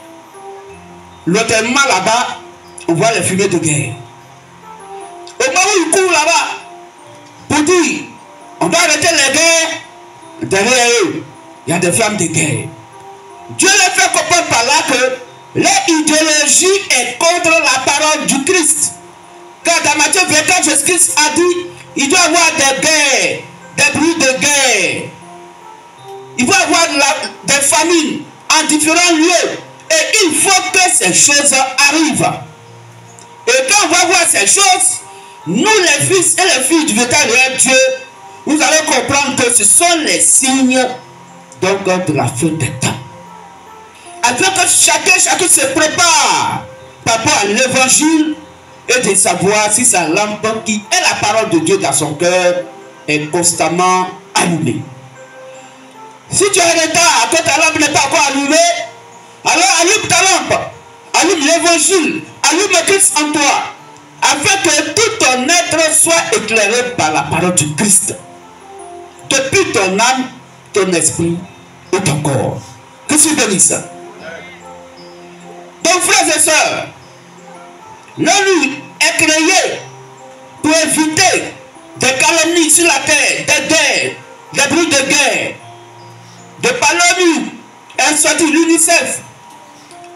Localement là-bas, on voit les fumées de guerre. Au moment où il court là-bas, pour dire, on doit arrêter les guerres, derrière eux, il y a des flammes de guerre. Dieu les fait comprendre par là que leur idéologie est contre la parole du Christ. Car dans Matthieu 24, Jésus-Christ a dit, il doit y avoir des guerres, des bruits de guerre. Il doit y avoir des famines en différents lieux. Et il faut que ces choses arrivent. Et quand on va voir ces choses, nous les fils et les filles du véritable Dieu, nous allons comprendre que ce sont les signes donc de la fin des temps. Afin que chacun se prépare par rapport à l'évangile et de savoir si sa lampe qui est la parole de Dieu dans son cœur est constamment allumée. Si tu es en retard, que ta lampe n'est pas encore allumée, alors allume ta lampe, allume l'évangile, allume le Christ en toi, afin que tout ton être soit éclairé par la parole du Christ. Depuis ton âme, ton esprit et ton corps. Que tu bénisses. Donc frères et sœurs, l'ONU est créée pour éviter des calomnies sur la terre, des guerres, des bruits de guerre. De par l'ONU est sorti l'UNICEF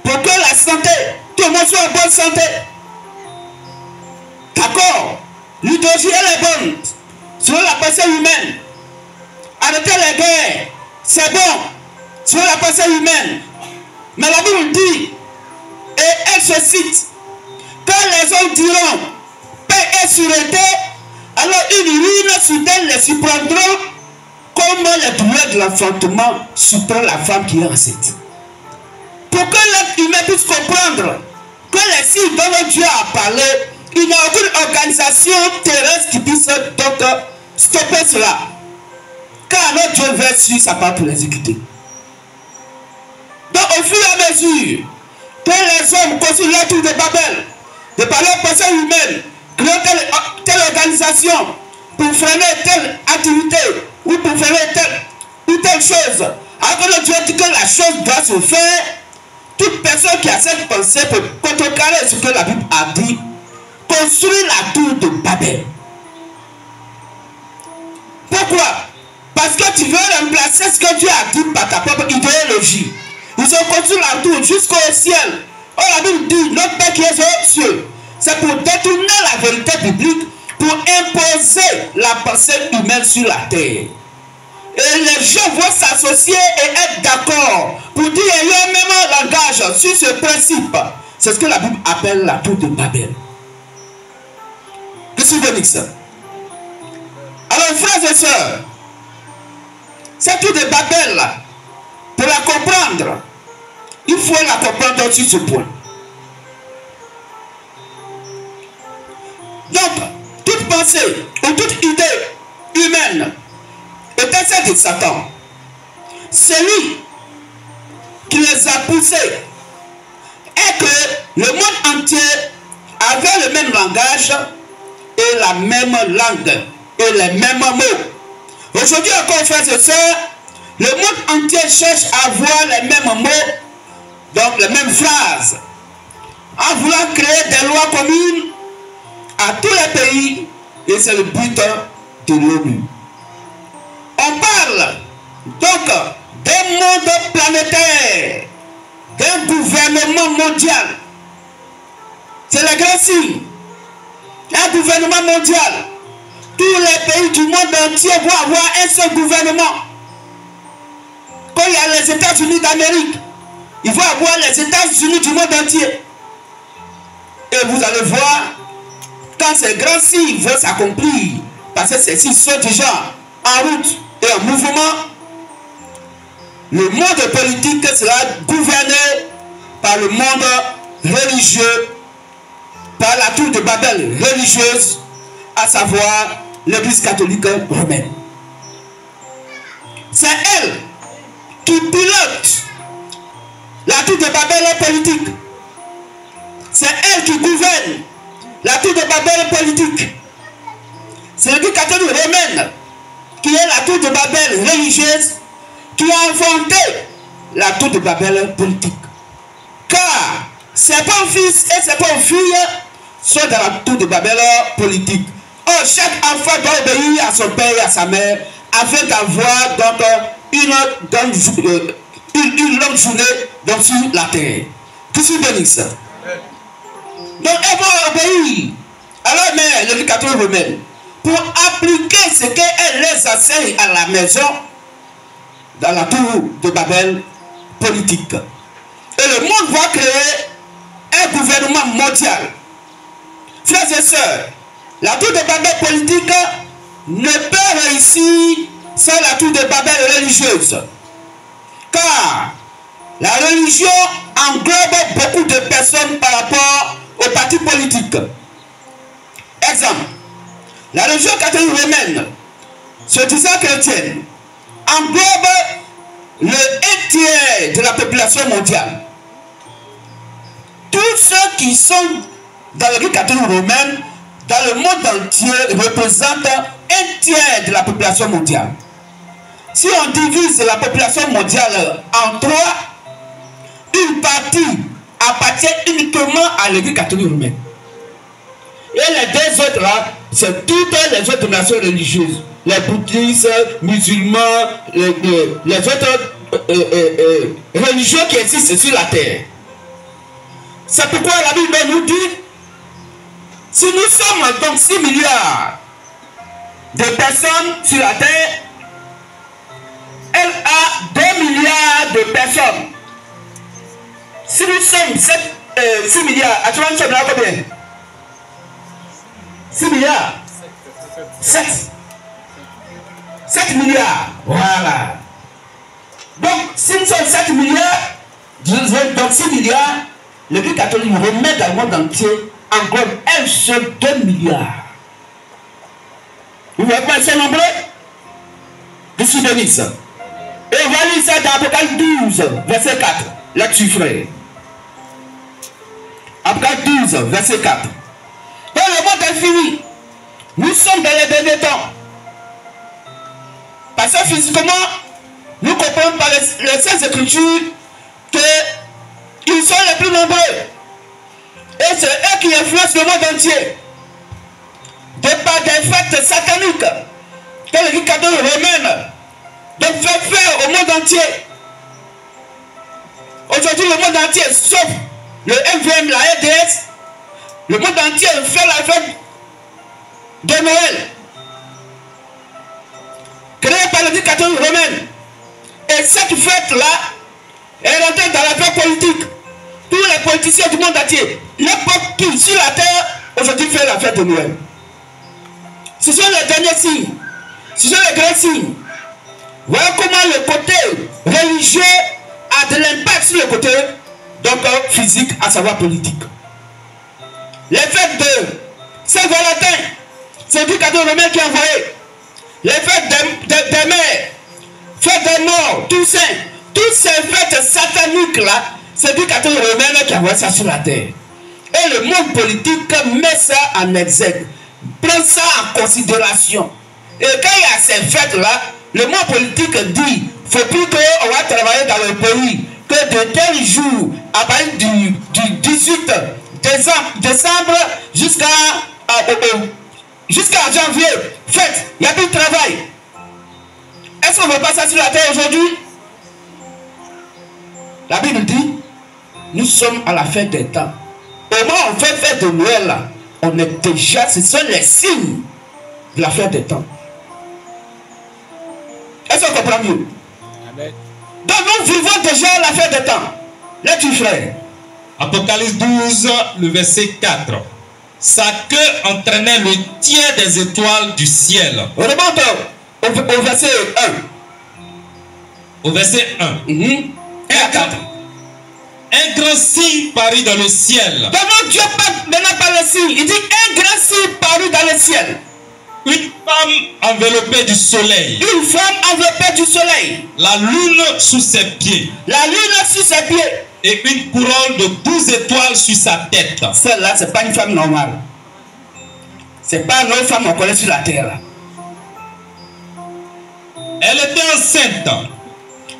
pour que la santé, tout le monde soit en bonne santé. D'accord, l'idéologie elle est bonne selon la pensée humaine. Arrêter les guerres, c'est bon selon la pensée humaine. Mais la Bible dit, et elle se cite, quand les hommes diront paix et sûreté, alors une ruine soudaine les surprendra comme les douleurs de l'enfantement surprend la femme qui est enceinte. Pour que l'être humain puisse comprendre que les signes dont Dieu a parlé, il n'y a aucune organisation terrestre qui puisse donc stopper cela. Car notre Dieu veut sur sa part pour l'exécuter. Donc au fur et à mesure que les hommes construisent la tour de Babel, de par leur pensée humaine, créent telle organisation pour freiner telle activité ou pour freiner telle ou telle chose, alors que le Dieu dit que la chose doit se faire, toute personne qui a cette pensée peut contrecarrer ce que la Bible a dit, construire la tour de Babel. Pourquoi? Parce que tu veux remplacer ce que Dieu a dit par ta propre idéologie. Ils ont construit la tour jusqu'au ciel. Oh, la Bible dit, notre Père qui est aux cieux, c'est pour détourner la vérité biblique, pour imposer la pensée humaine sur la terre. Et les gens vont s'associer et être d'accord pour dire il y a un même langage sur ce principe. C'est ce que la Bible appelle la tour de Babel. Qu'est-ce que vous ça? Alors, frères et sœurs, cette tour de Babel, là, pour la comprendre, il faut la comprendre sur ce point. Donc, toute pensée ou toute idée humaine était celle de Satan. C'est lui qui les a poussés. Et que le monde entier avait le même langage et la même langue et les mêmes mots. Aujourd'hui encore, frères et sœurs, le monde entier cherche à avoir les mêmes mots, donc les mêmes phrases, en voulant créer des lois communes à tous les pays, et c'est le but de l'ONU. On parle donc d'un monde planétaire, d'un gouvernement mondial. C'est le grand signe. Un gouvernement mondial. Tous les pays du monde entier vont avoir un seul gouvernement. Quand il y a les États-Unis d'Amérique, il faut avoir les États-Unis du monde entier. Et vous allez voir, quand ces grands signes vont s'accomplir, parce que ces signes sont déjà en route et en mouvement, le monde politique sera gouverné par le monde religieux, par la tour de Babel religieuse, à savoir l'Église catholique romaine. C'est elle qui pilote la tour de Babel politique. C'est elle qui gouverne la tour de Babel politique. C'est l'Église catholique romaine qui est la tour de Babel religieuse, qui a inventé la tour de Babel politique. Car ses bons fils et ses bonnes filles sont dans la tour de Babel politique. Or, chaque enfant doit obéir à son père et à sa mère afin d'avoir donc une longue journée donc, sur la terre. Que tu bénisses. Donc, elles vont obéir à leur mère, l'éducateur romaine, pour appliquer ce qu'elle les enseigne à la maison dans la tour de Babel politique. Et le monde va créer un gouvernement mondial. Frères et sœurs, la tour de Babel politique ne peut réussir sans la tour de Babel religieuse. Car la religion englobe beaucoup de personnes par rapport aux partis politiques. Exemple, la religion catholique romaine, se disant chrétienne, englobe le 1/3 de la population mondiale. Tous ceux qui sont dans l'église catholique romaine, dans le monde entier, représentent 1/3 de la population mondiale. Si on divise la population mondiale en 3, une partie appartient uniquement à l'église catholique romaine. Et les deux autres là, c'est toutes les autres nations religieuses. Les bouddhistes, musulmans, les autres religions qui existent sur la terre. C'est pourquoi la Bible nous dit, si nous sommes donc 6 milliards de personnes sur la terre, elle a 2 milliards de personnes. Si nous sommes 6 milliards, actuellement nous sommes là combien? 6 milliards. 7 milliards. Voilà. Donc, si nous sommes 7 milliards, donc 6 milliards, l'Église catholique remet dans le monde entier englobe elle seule 2 milliards. Vous voyez pas ces nombreux? Je suis bénisse. Et on va lire ça dans Apocalypse 12, verset 4. Là-dessus, frère. Apocalypse 12, verset 4. Donc le monde est fini. Nous sommes dans les derniers temps. Parce que physiquement, nous comprenons par les Saintes Écritures qu'ils sont les plus nombreux. Et c'est eux qui influencent le monde entier. De par des fêtes sataniques que l'Église catholique romaine donc fait faire au monde entier. Aujourd'hui, le monde entier, sauf le MVM, la RDS, le monde entier fait la fête de Noël, créée par l'Église catholique romaine. Et cette fête-là est rentrée dans la fête politique. Tous les politiciens du monde entier, n'importe qui sur la terre, aujourd'hui fait la fête de Noël. Ce sont les derniers signes. Ce sont les grands signes. Voilà comment le côté religieux a de l'impact sur le côté donc physique, à savoir politique. Les fêtes de Saint-Valentin, c'est du cadeau romain qui a envoyé. Les fêtes des mères, fêtes des morts, Toussaint, toutes ces fêtes sataniques-là, c'est du cadeau romain qui a envoyé ça sur la terre. Et le monde politique met ça en exergue, prend ça en considération. Et quand il y a ces fêtes-là, le monde politique dit, il ne faut plus qu'on va travailler dans le pays, que de tel jour, à partir du 18 décembre jusqu'à janvier, fête, il n'y a plus de travail. Est-ce qu'on ne veut pas ça sur la terre aujourd'hui? La Bible dit, nous sommes à la fin des temps. Au moment où on fait fête de Noël, là, on est déjà, ce sont les signes de la fin des temps. Est-ce qu'on comprend mieux? Amen. Donc nous vivons déjà la fin des temps. Là-dessus, frère. Apocalypse 12, le verset 4. Sa queue entraînait le tiers des étoiles du ciel. On remonte au verset 1. Au verset 1. Et à 4. Un grand signe parut dans le ciel. Donc Dieu parle maintenant par le signe. Il dit un grand signe parut dans le ciel. Une femme enveloppée du soleil. Une femme enveloppée du soleil. La lune sous ses pieds. La lune sous ses pieds. Et une couronne de 12 étoiles sur sa tête. Celle-là, ce n'est pas une femme normale. Ce n'est pas une autre femme qu'on connaît sur la terre. Elle était enceinte.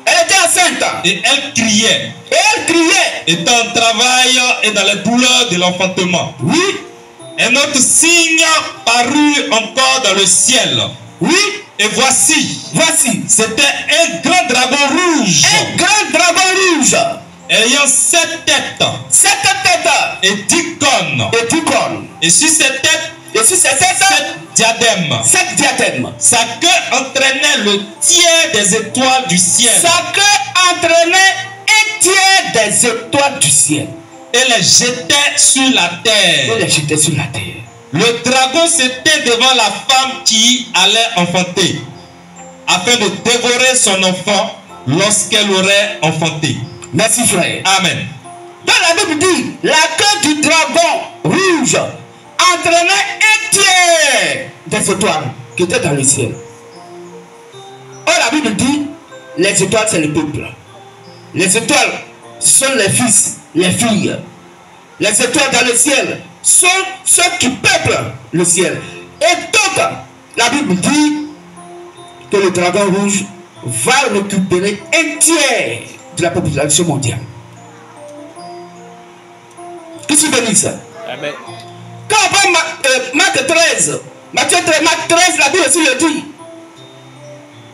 Elle était enceinte. Et elle criait. Et elle criait. Étant en travail et dans les douleurs de l'enfantement. Oui. Un autre signe parut encore dans le ciel. Oui. Et voici, c'était un grand dragon rouge. Un grand dragon rouge. Ayant 7 têtes. 7 têtes. Et 10 cornes. Et sur ces têtes, 7 diadèmes. 7 diadèmes. Sa queue entraînait le tiers des étoiles du ciel. Sa queue entraînait un tiers des étoiles du ciel. Et les jetait sur la terre. Le dragon s'était devant la femme qui allait enfanter, afin de dévorer son enfant lorsqu'elle aurait enfanté. Merci frère. Amen. Dans la Bible dit, la queue du dragon rouge entraînait un tiers des étoiles qui étaient dans le ciel. Or la Bible dit, les étoiles c'est le peuple. Les étoiles sont les fils, les filles. Les étoiles dans le ciel sont ceux qui peuplent le ciel. Et donc, la Bible dit que le dragon rouge va récupérer un tiers de la population mondiale. Qu'est-ce que bénit ça? Amen. Quand on prend Marc 13, Matthieu 13, Marc 13, la Bible aussi le dit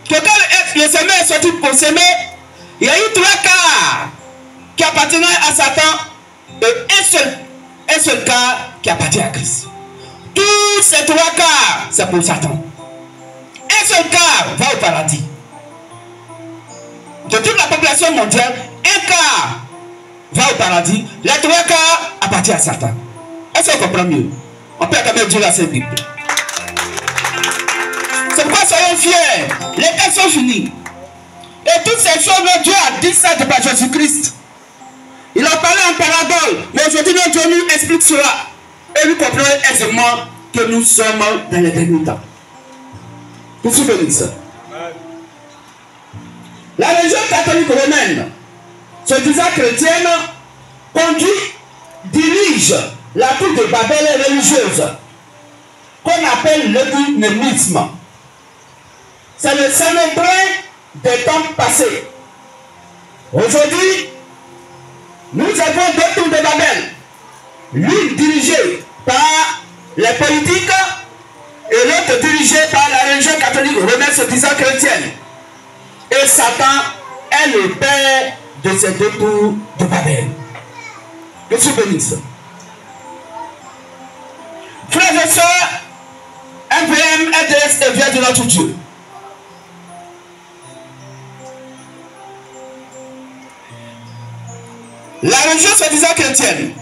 que quand le semeur est sorti pour semer, il y a eu 3 quarts qui appartenaient à Satan et un seul quart qui appartient à Christ. Tous ces 3 quarts, c'est pour Satan. Un seul quart va au paradis. De toute la population mondiale, un quart va au paradis, les 3 quarts appartiennent à Satan. Est-ce qu'on comprend mieux? On peut quand même dire la Sainte Bible. C'est pourquoi soyons fiers. Les textes sont finis. Et toutes ces choses, Dieu a dit ça de par Jésus-Christ. Il a parlé en parabole. Mais aujourd'hui, notre Dieu nous explique cela. Et nous comprenons aisément que nous sommes dans les derniers temps. Vous vous souvenez de ça? La religion catholique romaine, se disant chrétienne, dirige la tour de Babel religieuse, qu'on appelle l'œcuménisme. C'est le célébrer des temps passés. Aujourd'hui, nous avons 2 tours de Babel, l'une dirigée par les politiques et l'autre dirigée par la religion catholique romaine se disant chrétienne. Et Satan est le père de ces 2 tours de Babel. Que Dieu bénisse. Frères et sœurs, MVM, LDS et vient de notre Dieu. La religion se disant chrétienne,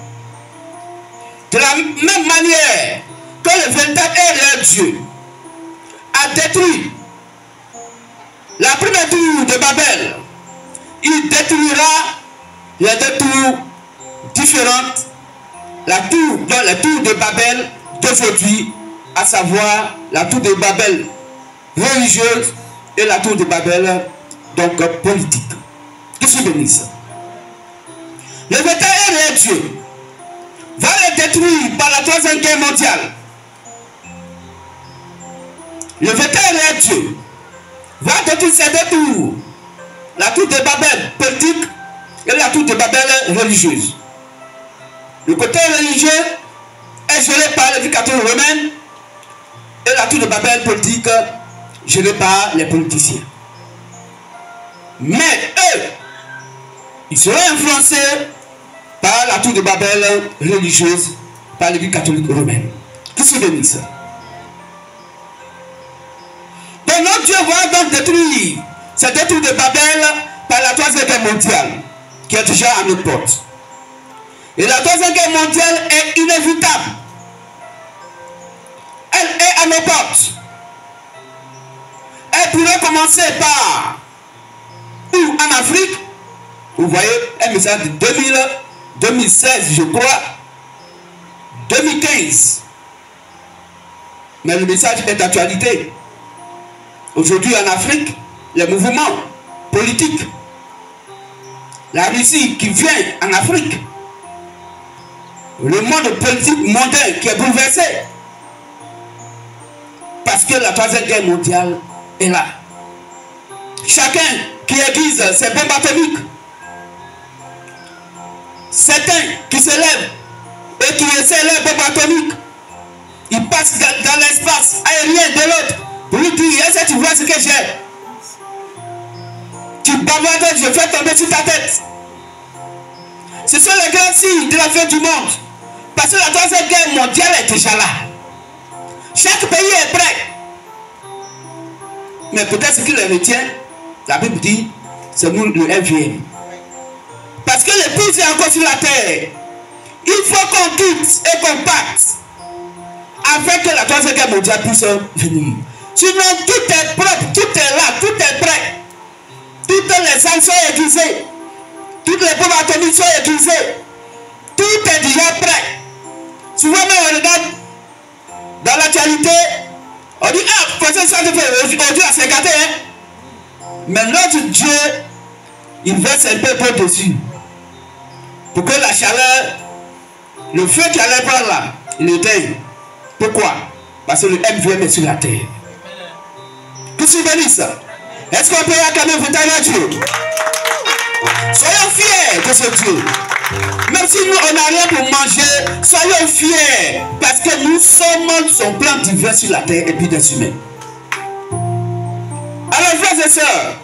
de la même manière que le véritable et réel Dieu a détruit la première tour de Babel, il détruira les 2 tours différentes, la tour de Babel d'aujourd'hui, à savoir la tour de Babel religieuse et la tour de Babel donc politique. Que Dieu bénisse. Le véritable Dieu va les détruire par la 3e guerre mondiale. Le véritable Dieu va détruire ces 2 tours, la tour de Babel politique et la tour de Babel religieuse. Le côté religieux est géré par l'éducation romaine et la tour de Babel politique gérée par les politiciens. Mais eux, ils seront influencés par la tour de Babel religieuse, par l'Église catholique romaine. Qu'est-ce que c'est ça? Donc notre Dieu va donc détruire ces 2 tours de Babel par la 3e guerre mondiale, qui est déjà à notre porte. Et la 3e guerre mondiale est inévitable. Elle est à nos portes. Elle pourrait commencer par, ou en Afrique, vous voyez un message de 2016, je crois, 2015. Mais le message est d'actualité. Aujourd'hui en Afrique, les mouvements politiques, la Russie qui vient en Afrique, le monde politique mondial qui est bouleversé, parce que la 3e guerre mondiale est là. Chacun qui aiguise ses bombes atomiques, certains qui se lèvent et qui essaient leurs bombes atomiques Il passe dans l'espace aérien de l'autre pour lui dire, est-ce que tu vois ce que j'ai? Tu bavardes, je fais tomber sur ta tête. Ce sont les grands signes de la fin du monde. Parce que la troisième guerre mondiale est déjà là. Chaque pays est prêt. Mais peut-être ce qui les retient, la Bible dit, c'est nous le FVM. Parce que l'épouse est encore sur la terre. Il faut qu'on doute et qu'on pacte afin que la troisième guerre mondiale puisse venir. Sinon, tout est propre, tout est là, tout est prêt. Toutes les armes sont aiguisées. Toutes les bombes atomiques sont aiguisées. Tout est déjà prêt. Souvent, même on regarde dans l'actualité, on dit, ah, faisons ça, aujourd'hui, à 51. Mais notre Dieu, il verse un peu dessus. Pour que la chaleur, le feu qui allait prendre là, il éteigne. Pourquoi? Parce que le MVM est sur la terre. Que tu bénisses. Est-ce qu'on peut acclamer votre Dieu? Soyons fiers de ce Dieu. Même si nous, on n'a rien pour manger, soyons fiers. Parce que nous sommes son plan divin sur la terre et puis des humains. Alors, frères et sœurs,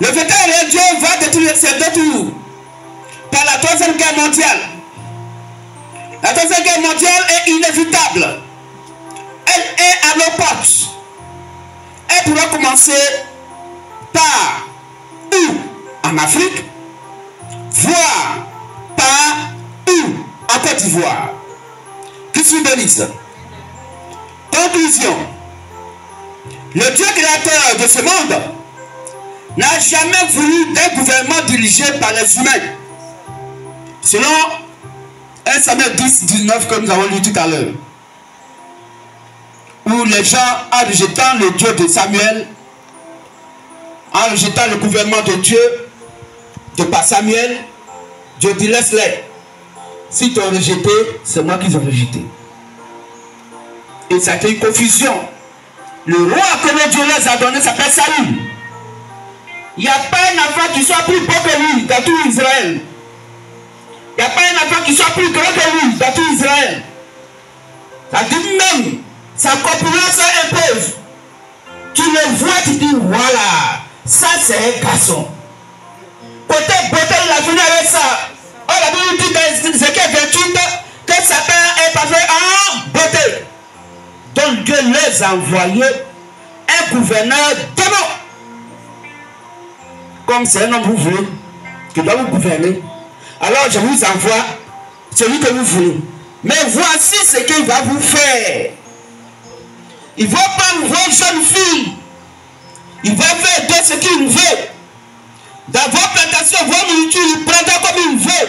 le vétérinaire Dieu va détruire ces deux tours par la troisième guerre mondiale. La troisième guerre mondiale est inévitable. Elle est à nos portes. Elle pourra commencer par où? En Afrique, voire par où? En Côte d'Ivoire. Christ vous bénisse. Conclusion. Le Dieu créateur de ce monde n'a jamais voulu d'un gouvernement dirigé par les humains. Selon 1 Samuel 10, 19 que nous avons lu tout à l'heure. Où les gens, en rejetant le Dieu de Samuel, en rejetant le gouvernement de Dieu, de par Samuel, Dieu dit laisse-les. Si tu as rejeté, c'est moi qui les ai rejetés. Et ça a été une confusion. Le roi que Dieu les a donné s'appelle Saül. Il n'y a pas un enfant qui soit plus beau que lui dans tout Israël. Il n'y a pas un enfant qui soit plus grand que lui dans tout Israël. Ça dit même, sa corpulence impose. Tu le vois, tu dis, voilà, ça c'est un garçon. Côté beauté, il a fini avec ça. Oh, la Bible dit dans Ézéchiel 28 que Satan est parfait en beauté. Donc Dieu les a envoyé un gouverneur démon. Comme c'est un homme vous voulez, qui doit vous gouverner. Alors je vous envoie celui que vous voulez. Mais voici ce qu'il va vous faire. Il va prendre vos jeunes filles. Il va faire de ce qu'il veut. Dans vos plantations, vos nourritures, il prendra comme il veut.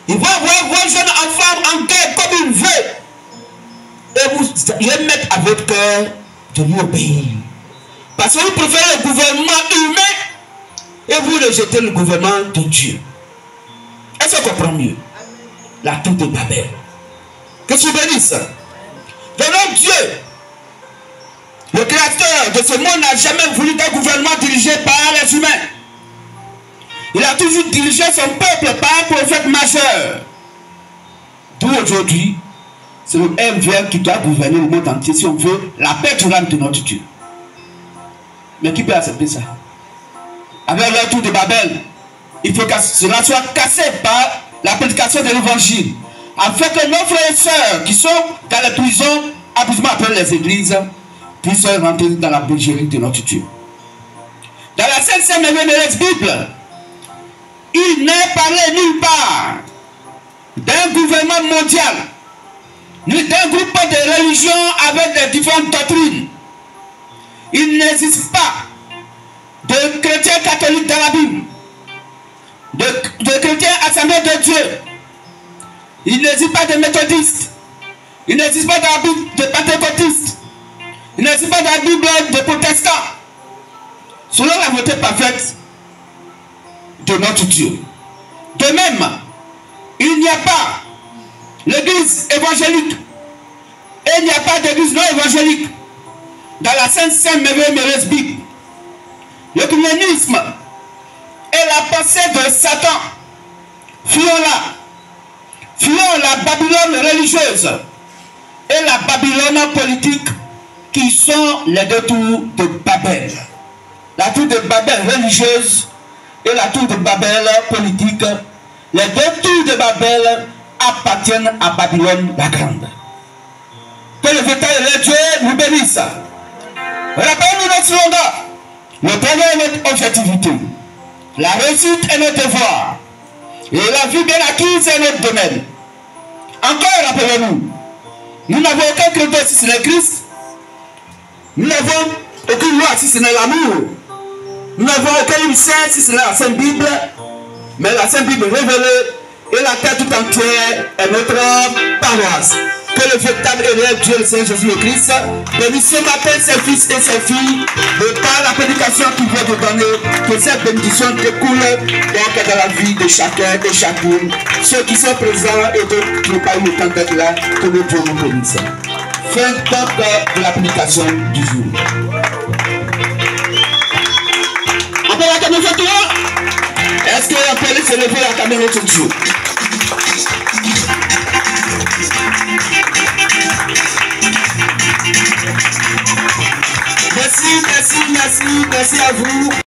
Il va voir vos jeunes enfants en guerre comme il veut. Et vous les mettre à votre cœur de lui obéir. Parce que vous préférez le gouvernement humain et vous rejetez le gouvernement de Dieu. Est-ce qu'on comprend mieux? La tour de Babel. Que tu bénisses. Venons Dieu. Le créateur de ce monde n'a jamais voulu d'un gouvernement dirigé par les humains. Il a toujours dirigé son peuple par un prophète majeur. D'où aujourd'hui, c'est le MVM qui doit gouverner le monde entier si on veut la paix durable de notre Dieu. Mais qui peut accepter ça? Avec leur tour de Babel, il faut que cela soit cassé par la prédication de l'évangile. Afin que nos frères et sœurs qui sont dans les prisons, abusement appelées les églises, puissent rentrer dans la bergerie de notre Dieu. Dans la Sainte Merveilleuse Bible, il n'est parlé nulle part d'un gouvernement mondial, ni d'un groupe de religions avec des différentes doctrines. Il n'existe pas de chrétiens catholiques dans la Bible, de chrétiens assemblés de Dieu. Il n'existe pas de méthodistes. Il n'existe pas dans la Bible de pentecôtistes. Il n'existe pas dans la Bible de protestants. Selon la volonté parfaite de notre Dieu. De même, il n'y a pas l'église évangélique et il n'y a pas d'église non évangélique dans la Sainte Merveilleuse Bible. Le communisme est la pensée de Satan. Fuyons-la. fuyant la Babylone religieuse et la Babylone politique qui sont les deux tours de Babel. La tour de Babel religieuse et la tour de Babel politique. Les deux tours de Babel appartiennent à Babylone la Grande. Que le véritable Dieu nous bénisse. Rappelez-nous notre slogan. Le progrès est notre objectivité. La réussite est notre devoir. Et la vie bien acquise est notre domaine. Encore rappelez-nous. Nous n'avons aucun credo si ce n'est Christ. Nous n'avons aucune loi si ce n'est l'amour. Nous n'avons aucun lycée si ce n'est la Sainte Bible. Mais la Sainte Bible révélée et la terre tout entière est notre paroisse. Que le véritable et réel Dieu, le Seigneur Jésus-Christ, bénisse ce matin ses fils et ses filles, de par la prédication qu'il vient de donner, que cette bénédiction découle donc dans la vie de chacun et chacune, ceux qui sont présents et d'autres qui n'ont pas eu le temps d'être là, que le Dieu nous bénisse. Fin donc de la prédication du jour. Après la caméra, est-ce qu'on peut se lever la caméra tout de suite? Merci à vous.